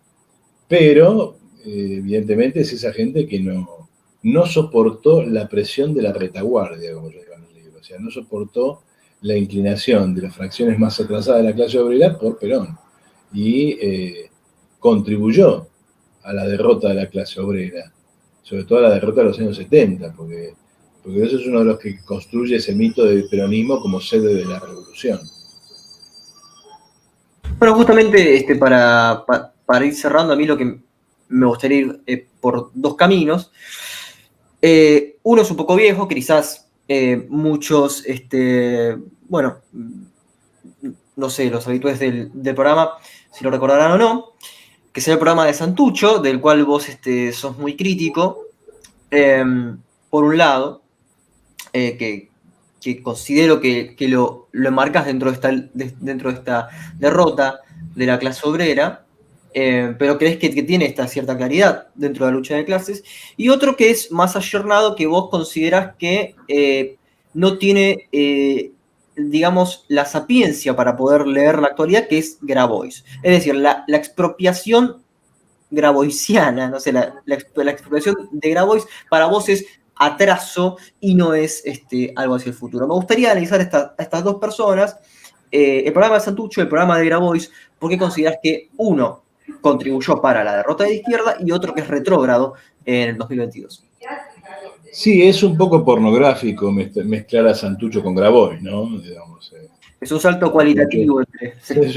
pero evidentemente es esa gente que no soportó la presión de la retaguardia, como yo digo en el libro. O sea, no soportó la inclinación de las fracciones más atrasadas de la clase obrera por Perón. Y contribuyó a la derrota de la clase obrera, sobre todo a la derrota de los años 70, porque eso es uno de los que construye ese mito del peronismo como sede de la revolución.
Bueno, justamente para ir cerrando, a mí lo que me gustaría ir por dos caminos. Uno es un poco viejo, que quizás muchos, bueno, no sé, los habituales del programa, si lo recordarán o no, que es el programa de Santucho, del cual vos sos muy crítico, por un lado, que considero que lo enmarcas dentro de esta derrota de la clase obrera, pero crees que tiene esta cierta claridad dentro de la lucha de clases, y otro que es más ayornado, que vos considerás que no tiene, digamos, la sapiencia para poder leer la actualidad, que es Grabois. Es decir, la expropiación graboisiana, no sé, la expropiación de Grabois para vos es atraso y no es algo hacia el futuro. Me gustaría analizar a estas dos personas, el programa de Santucho y el programa de Grabois, porque consideras que uno contribuyó para la derrota de la izquierda y otro que es retrógrado en el 2022.
Sí, es un poco pornográfico mezclar a Santucho con Grabois, ¿no? Digamos,
es un salto cualitativo.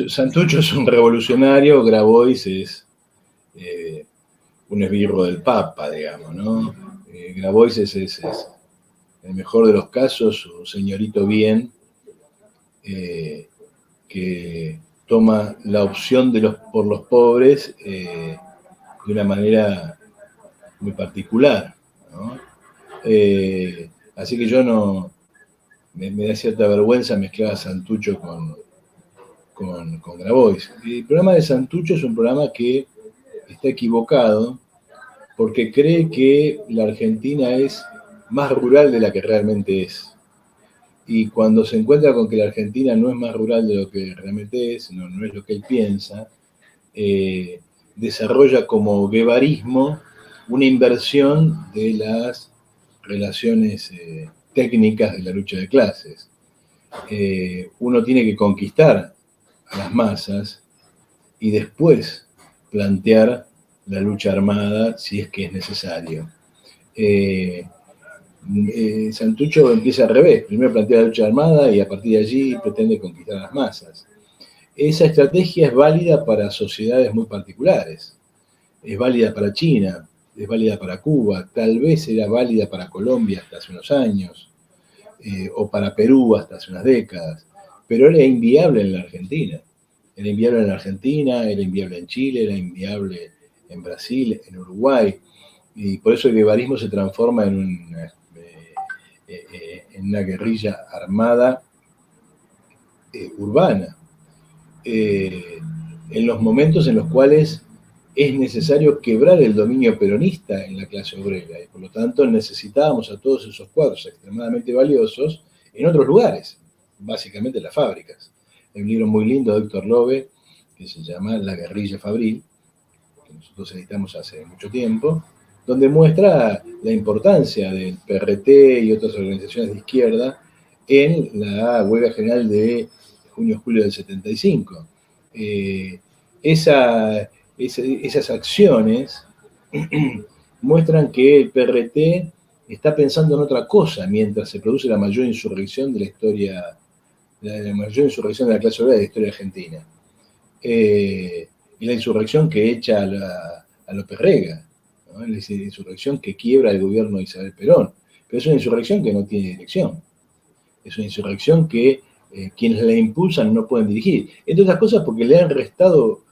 Santucho es un revolucionario, Grabois es un esbirro del Papa, digamos, ¿no? Grabois es, en el mejor de los casos, un señorito bien que toma la opción por los pobres de una manera muy particular, ¿no? Así que yo no me da cierta vergüenza mezclar a Santucho con Grabois. El programa de Santucho es un programa que está equivocado porque cree que la Argentina es más rural de la que realmente es. Y cuando se encuentra con que la Argentina no es más rural de lo que realmente es, no es lo que él piensa, desarrolla como guevarismo una inversión de las relaciones técnicas de la lucha de clases. Uno tiene que conquistar a las masas y después plantear la lucha armada si es que es necesario. Santucho empieza al revés, primero plantea la lucha armada y a partir de allí pretende conquistar a las masas. Esa estrategia es válida para sociedades muy particulares, es válida para China, es válida para Cuba, tal vez era válida para Colombia hasta hace unos años, o para Perú hasta hace unas décadas, pero era inviable en la Argentina. Era inviable en la Argentina, era inviable en Chile, era inviable en Brasil, en Uruguay, y por eso el guevarismo se transforma en una en una guerrilla armada urbana. En los momentos en los cuales es necesario quebrar el dominio peronista en la clase obrera, y por lo tanto necesitábamos a todos esos cuadros extremadamente valiosos en otros lugares, básicamente en las fábricas. Hay un libro muy lindo de Héctor Lobe que se llama La guerrilla fabril, que nosotros editamos hace mucho tiempo, donde muestra la importancia del PRT y otras organizaciones de izquierda en la huelga general de junio-julio del 75. Esas acciones muestran que el PRT está pensando en otra cosa mientras se produce la mayor insurrección de la historia, la mayor insurrección de la clase obrera de la historia argentina. Y la insurrección que echa a López Rega, ¿no? La insurrección que quiebra el gobierno de Isabel Perón. Pero es una insurrección que no tiene dirección. Es una insurrección que quienes la impulsan no pueden dirigir. Entre otras cosas porque le han restado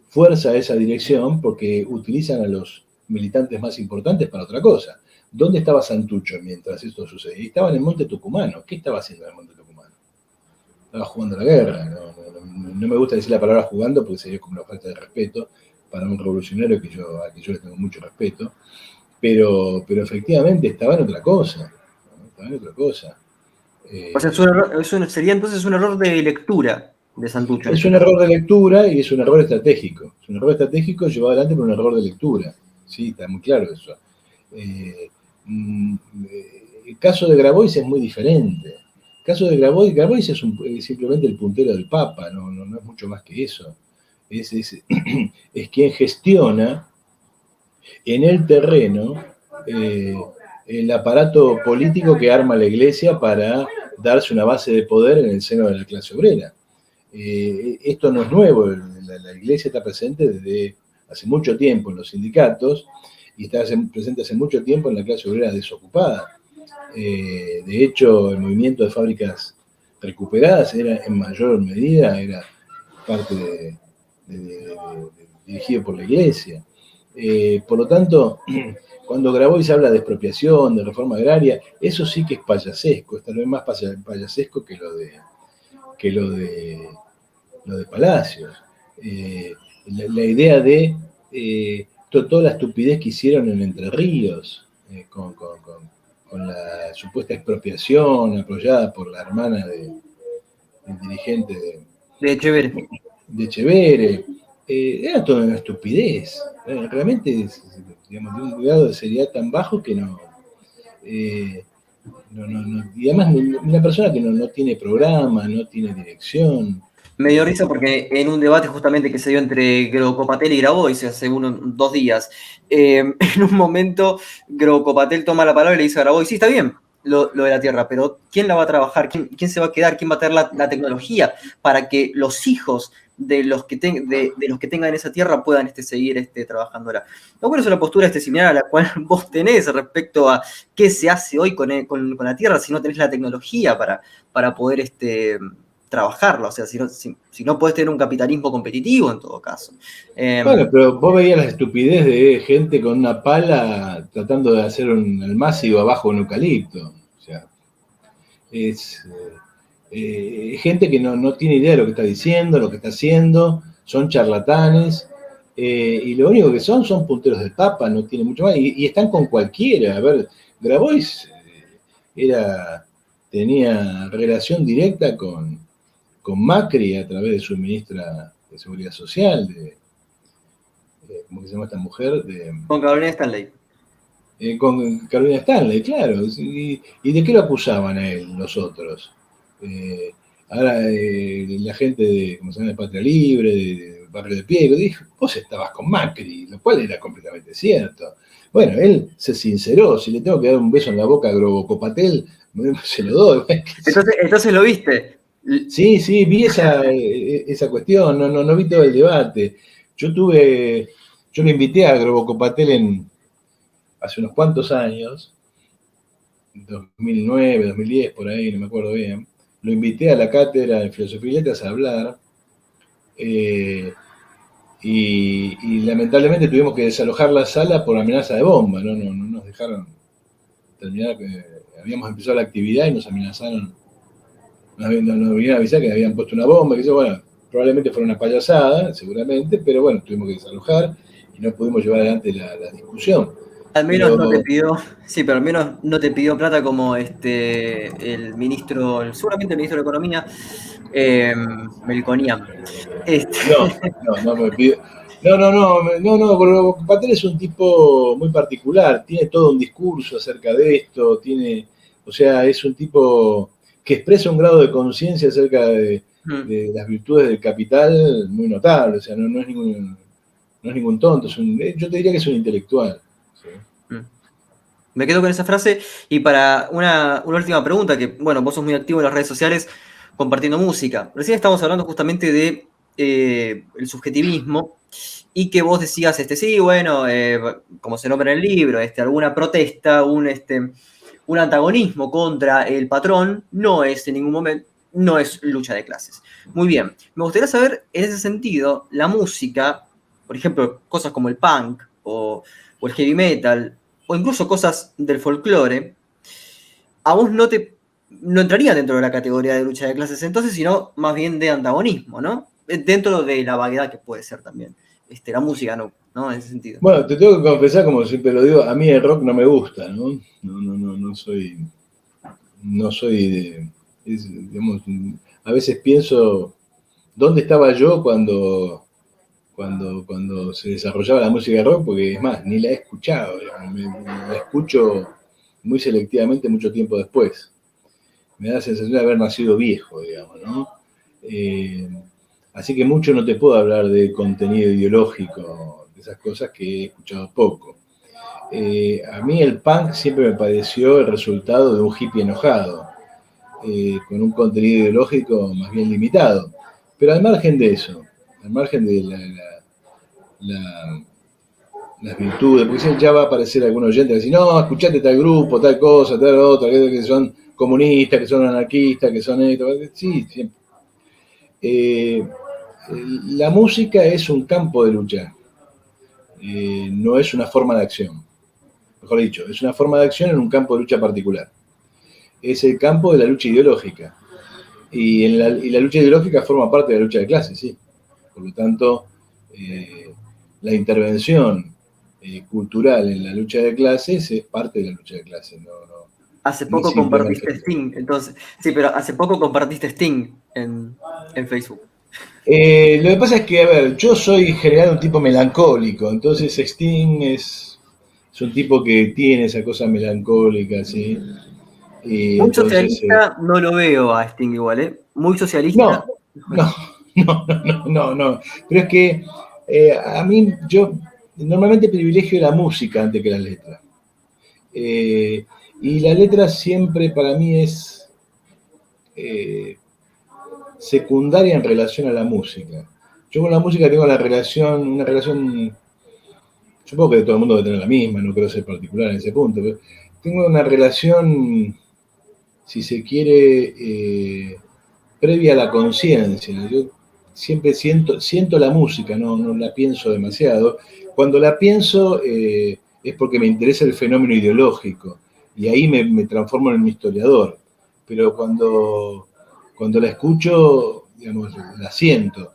fuerza a esa dirección porque utilizan a los militantes más importantes para otra cosa. ¿Dónde estaba Santucho mientras esto sucedía? Estaba en el Monte Tucumano. ¿Qué estaba haciendo en el Monte Tucumano? Estaba jugando la guerra. No me gusta decir la palabra jugando porque sería como una falta de respeto para un revolucionario a que yo le tengo mucho respeto. Pero efectivamente estaba en otra cosa. ¿No? Estaba en otra cosa.
O sea, sería entonces un error de lectura de Santucho.
Es un error de lectura y es un error estratégico. Es un error estratégico llevado adelante por un error de lectura. Sí, está muy claro eso. El caso de Grabois es muy diferente. El caso de Grabois es simplemente el puntero del Papa, no es mucho más que eso. Es quien gestiona en el terreno el aparato político que arma la Iglesia para darse una base de poder en el seno de la clase obrera. Esto no es nuevo, la Iglesia está presente desde hace mucho tiempo en los sindicatos y está presente hace mucho tiempo en la clase obrera desocupada. De hecho, el movimiento de fábricas recuperadas era en mayor medida parte dirigido por la Iglesia. Por lo tanto, cuando Grabois habla de expropiación, de reforma agraria, eso sí que es payasesco, es tal vez más payasesco que lo de Palacios. La idea de toda la estupidez que hicieron en Entre Ríos, con la supuesta expropiación apoyada por la hermana del dirigente
de Echeverre.
De Echeverre, era toda una estupidez. Realmente, digamos, de un grado de seriedad tan bajo que no. Y además, una persona que no tiene programa, no tiene dirección.
Me dio risa porque en un debate justamente que se dio entre Grocopatel y Grabois hace 2 días, en un momento Grocopatel toma la palabra y le dice a Grabois, sí, está bien lo de la tierra, pero ¿quién la va a trabajar? ¿Quién se va a quedar? ¿Quién va a tener la tecnología para que los hijos de los que tengan esa tierra puedan seguir trabajándola? No, bueno, es una postura similar a la cual vos tenés respecto a qué se hace hoy con la tierra si no tenés la tecnología para poder trabajarla, o sea, si no podés tener un capitalismo competitivo en todo caso.
Bueno, pero vos veías la estupidez de gente con una pala tratando de hacer un almácigo abajo de un eucalipto. O sea, es gente que no tiene idea de lo que está diciendo, lo que está haciendo, son charlatanes, y lo único que son punteros del Papa, no tiene mucho más, y están con cualquiera. A ver, Grabois tenía relación directa con Macri a través de su ministra de Seguridad Social, ¿cómo se llama esta mujer?
Con Carolina Stanley.
Con Carolina Stanley, claro. ¿Y de qué lo acusaban a él, los otros? Ahora la gente de, ¿cómo se llama?, de Patria Libre, de Barrio de Piego, dijo, vos estabas con Macri, lo cual era completamente cierto. Bueno, él se sinceró, si le tengo que dar un beso en la boca a Grobocopatel, se lo doy.
Entonces lo viste.
Sí, vi esa cuestión, no vi todo el debate. Yo lo invité a Grobocopatel hace unos cuantos años, 2009, 2010, por ahí, no me acuerdo bien. Lo invité a la cátedra de Filosofía y Letras a hablar, y lamentablemente tuvimos que desalojar la sala por amenaza de bomba, no nos dejaron terminar, habíamos empezado la actividad y nos amenazaron, nos vinieron a avisar que habían puesto una bomba, que eso, bueno, probablemente fue una payasada, seguramente, pero bueno, tuvimos que desalojar y no pudimos llevar adelante la discusión.
Al menos no te
Pero
pidió, sí, pero al menos no te pidió plata como el ministro, seguramente el ministro de Economía, Melconian.
no, no me pidió. No, Patel es un tipo muy particular, tiene todo un discurso acerca de esto, o sea, es un tipo que expresa un grado de conciencia acerca de las virtudes del capital muy notable, o sea, no es ningún tonto, yo te diría que es un intelectual. ¿Sí?
Me quedo con esa frase. Y para una última pregunta, que bueno, vos sos muy activo en las redes sociales compartiendo música. Recién estábamos hablando justamente de el subjetivismo y que vos decías, sí, bueno, como se nombra en el libro, alguna protesta, un antagonismo contra el patrón, no es en ningún momento, no es lucha de clases. Muy bien, me gustaría saber, en ese sentido, la música, por ejemplo, cosas como el punk o el heavy metal, o incluso cosas del folclore, a vos no entraría dentro de la categoría de lucha de clases entonces, sino más bien de antagonismo, ¿no? Dentro de la vaguedad que puede ser también. La música ¿no? En ese sentido.
Bueno, te tengo que confesar, como siempre lo digo, a mí el rock no me gusta, ¿no? No soy digamos, a veces pienso, ¿dónde estaba yo cuando se desarrollaba la música de rock? Porque es más, ni la he escuchado, digamos, la escucho muy selectivamente mucho tiempo después. Me da la sensación de haber nacido viejo, digamos, ¿no? Así que mucho no te puedo hablar de contenido ideológico, de esas cosas que he escuchado poco. A mí el punk siempre me pareció el resultado de un hippie enojado, con un contenido ideológico más bien limitado. Pero al margen de eso, al margen de las virtudes, porque ya va a aparecer algún oyente que dice, no, escuchate tal grupo, tal cosa, tal otra, que son comunistas, que son anarquistas, que son esto. Sí, siempre. La música es un campo de lucha, no es una forma de acción. Mejor dicho, es una forma de acción en un campo de lucha particular. Es el campo de la lucha ideológica. Y la lucha ideológica forma parte de la lucha de clases, sí. Por lo tanto, la intervención cultural en la lucha de clases es parte de la lucha de clases.
Hace poco compartiste Sting, entonces. Sí, pero hace poco compartiste Sting en Facebook.
Lo que pasa es que, a ver, yo soy en general un tipo melancólico, entonces Sting es un tipo que tiene esa cosa melancólica, ¿sí? Y
Muy
entonces,
socialista no lo veo a Sting igual, ¿eh? Muy socialista.
No. Pero es que a mí, yo normalmente privilegio la música antes que las letras. Y la letra siempre para mí es secundaria en relación a la música. Yo con la música tengo una relación, supongo que todo el mundo debe tener la misma, no creo ser particular en ese punto, pero tengo una relación, si se quiere, previa a la conciencia. Yo siempre siento la música, no la pienso demasiado. Cuando la pienso es porque me interesa el fenómeno ideológico y ahí me transformo en un historiador. Pero cuando la escucho, digamos, la siento.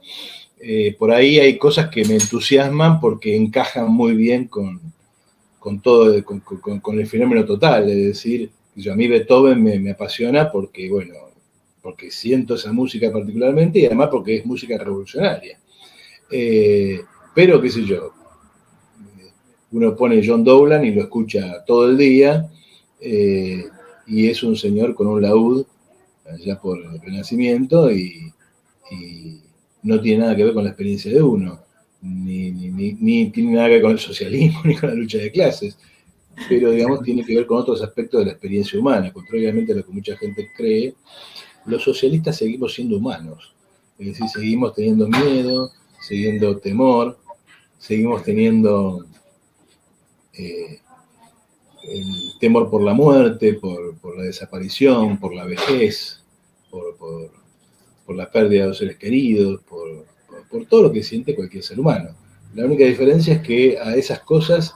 Por ahí hay cosas que me entusiasman porque encajan muy bien con todo, con el fenómeno total. Es decir, a mí Beethoven me apasiona porque, bueno, porque siento esa música particularmente y además porque es música revolucionaria. Pero, qué sé yo, uno pone John Dowland y lo escucha todo el día y es un señor con un laúd allá por el Renacimiento y no tiene nada que ver con la experiencia de uno, ni tiene nada que ver con el socialismo ni con la lucha de clases, pero digamos tiene que ver con otros aspectos de la experiencia humana, contrariamente a lo que mucha gente cree. Los socialistas seguimos siendo humanos, es decir, seguimos teniendo miedo, siguiendo temor, seguimos teniendo el temor por la muerte, por la desaparición, por la vejez, por la pérdida de los seres queridos, por todo lo que siente cualquier ser humano. La única diferencia es que a esas cosas,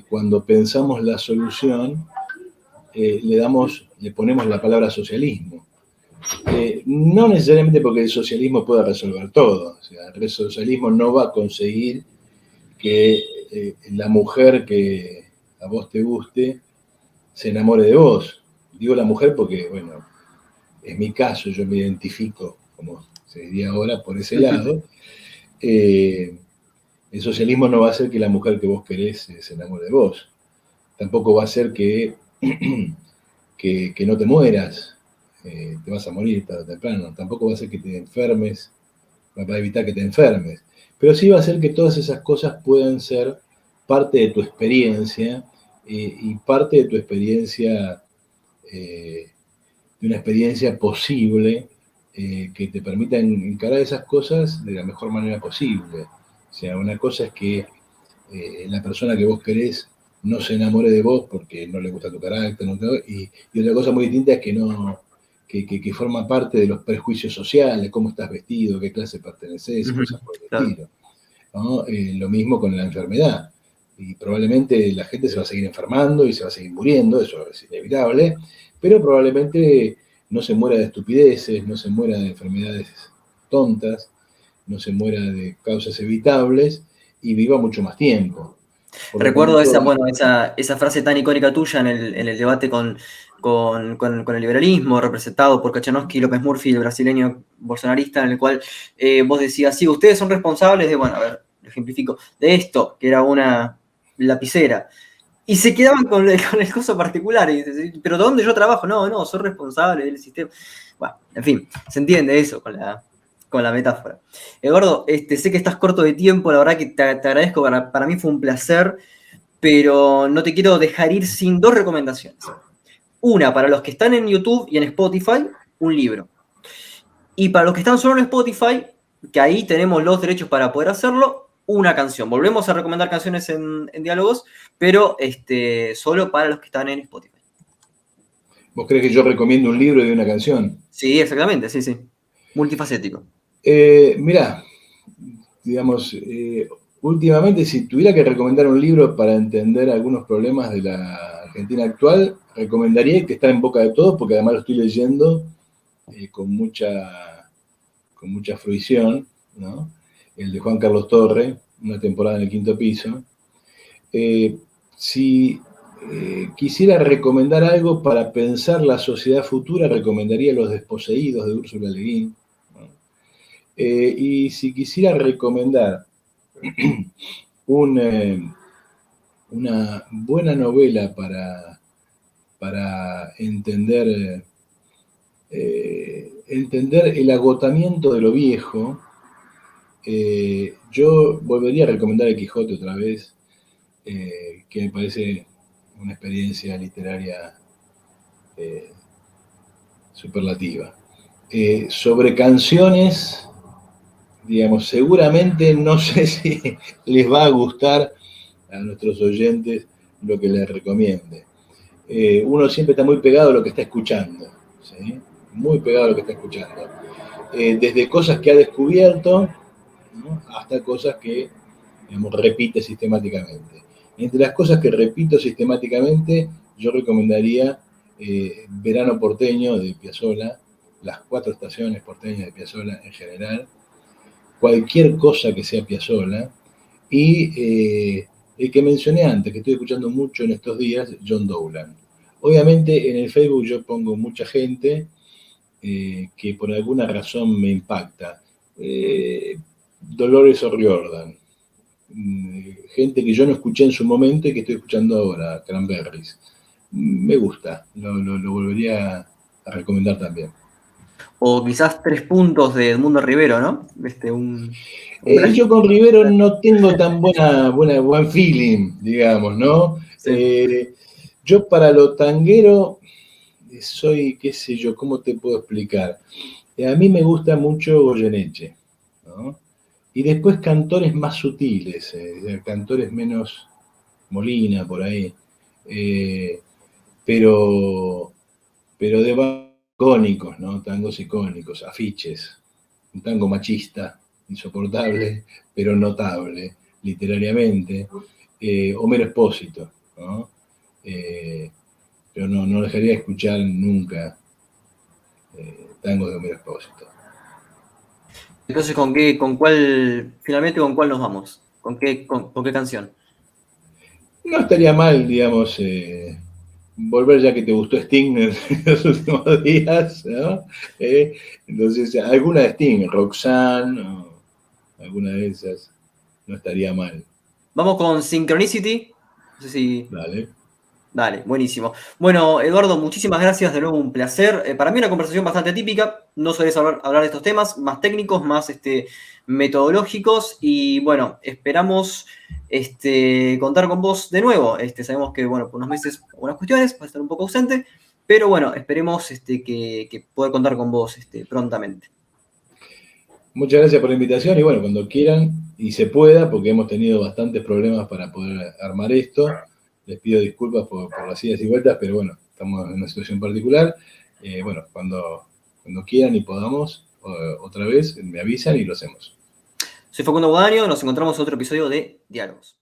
cuando pensamos la solución, le ponemos la palabra socialismo. No necesariamente porque el socialismo pueda resolver todo. O sea, el socialismo no va a conseguir que la mujer que a vos te guste se enamore de vos. Digo la mujer porque, bueno, es mi caso, yo me identifico, como se diría ahora, por ese lado. El socialismo no va a hacer que la mujer que vos querés se enamore de vos. Tampoco va a hacer que no te mueras. Te vas a morir tarde o temprano. Tampoco va a hacer que te enfermes, va a evitar que te enfermes. Pero sí va a hacer que todas esas cosas puedan ser parte de tu experiencia y parte de tu experiencia, de una experiencia posible que te permita encarar esas cosas de la mejor manera posible. O sea, una cosa es que la persona que vos querés no se enamore de vos porque no le gusta tu carácter, ¿no? Y otra cosa muy distinta es que no que forma parte de los prejuicios sociales, cómo estás vestido, qué clase perteneces, cosas por el
Claro.
estilo, ¿no? Lo mismo con la enfermedad. Y probablemente la gente se va a seguir enfermando y se va a seguir muriendo, eso es inevitable, pero probablemente no se muera de estupideces, no se muera de enfermedades tontas, no se muera de causas evitables y viva mucho más tiempo. Por lo
Recuerdo esa,
tanto,
bueno, esa frase tan icónica tuya en el debate con el liberalismo, representado por Kachanowski y López Murphy, el brasileño bolsonarista, en el cual vos decías, sí, ustedes son responsables de, bueno, a ver, lo ejemplifico, de esto, que era una lapicera. Y se quedaban con el coso particular. Y dices, pero ¿dónde yo trabajo? No, soy responsable del sistema. Bueno, en fin, se entiende eso con la metáfora. Eduardo, sé que estás corto de tiempo, la verdad que te agradezco, para mí fue un placer, pero no te quiero dejar ir sin dos recomendaciones. Una, para los que están en YouTube y en Spotify, un libro. Y para los que están solo en Spotify, que ahí tenemos los derechos para poder hacerlo, una canción. Volvemos a recomendar canciones en diálogos, pero solo para los que están en Spotify.
¿vos crees que yo recomiendo un libro y una canción?
Sí, exactamente, sí, sí. Multifacético.
Mirá, digamos, últimamente si tuviera que recomendar un libro para entender algunos problemas de la Argentina actual, recomendaría que está en boca de todos, porque además lo estoy leyendo con mucha fruición, ¿no? El de Juan Carlos Torre, Una temporada en el quinto piso. Si quisiera recomendar algo para pensar la sociedad futura, recomendaría Los desposeídos de Úrsula Le Guin, ¿no? Y si quisiera recomendar una buena novela para entender el agotamiento de lo viejo, yo volvería a recomendar El Quijote otra vez, que me parece una experiencia literaria superlativa. Sobre canciones, digamos, seguramente no sé si les va a gustar a nuestros oyentes lo que les recomiende. Uno siempre está muy pegado a lo que está escuchando, ¿sí? Muy pegado a lo que está escuchando. Desde cosas que ha descubierto, ¿no? Hasta cosas que, digamos, repite sistemáticamente. Entre las cosas que repito sistemáticamente, yo recomendaría Verano porteño de Piazzolla, las 4 estaciones porteñas de Piazzolla en general, cualquier cosa que sea Piazzolla, y el que mencioné antes, que estoy escuchando mucho en estos días, John Dowland. Obviamente en el Facebook yo pongo mucha gente que por alguna razón me impacta. Dolores O'Riordan, gente que yo no escuché en su momento y que estoy escuchando ahora, Cranberries. Me gusta, lo volvería a recomendar también.
O quizás Tres Puntos de Edmundo Rivero, ¿no? Un
Yo
clásico.
con Rivero no tengo tan buen feeling, digamos, ¿no?
Sí.
Yo para lo tanguero soy, qué sé yo, ¿cómo te puedo explicar? A mí me gusta mucho Goyeneche, ¿no? Y después cantores más sutiles, cantores menos Molina, por ahí. Eh, pero, pero de icónicos, ¿no? Tangos icónicos, afiches. Un tango machista, insoportable, pero notable, literariamente. Homero Espósito, ¿no? pero no dejaría de escuchar nunca tangos de Homero Expósito.
Entonces, finalmente con cuál nos vamos? ¿Con qué canción?
No estaría mal, digamos, volver ya que te gustó Sting en los últimos días, ¿no? Entonces, alguna de Sting, Roxanne, o alguna de esas, no estaría mal.
Vamos con Synchronicity. No sé si.
Dale.
Dale, buenísimo. Bueno, Eduardo, muchísimas gracias, de nuevo un placer. Para mí una conversación bastante típica, no sueles hablar de estos temas, más técnicos, más metodológicos, y bueno, esperamos contar con vos de nuevo. Sabemos que, bueno, por unos meses, algunas cuestiones, vas a estar un poco ausente, pero bueno, esperemos que poder contar con vos prontamente.
Muchas gracias por la invitación y bueno, cuando quieran y se pueda, porque hemos tenido bastantes problemas para poder armar esto, les pido disculpas por las idas y vueltas, pero bueno, estamos en una situación particular. Bueno, cuando quieran y podamos, otra vez, me avisan y lo hacemos.
Soy Facundo Guadaño, nos encontramos en otro episodio de Diálogos.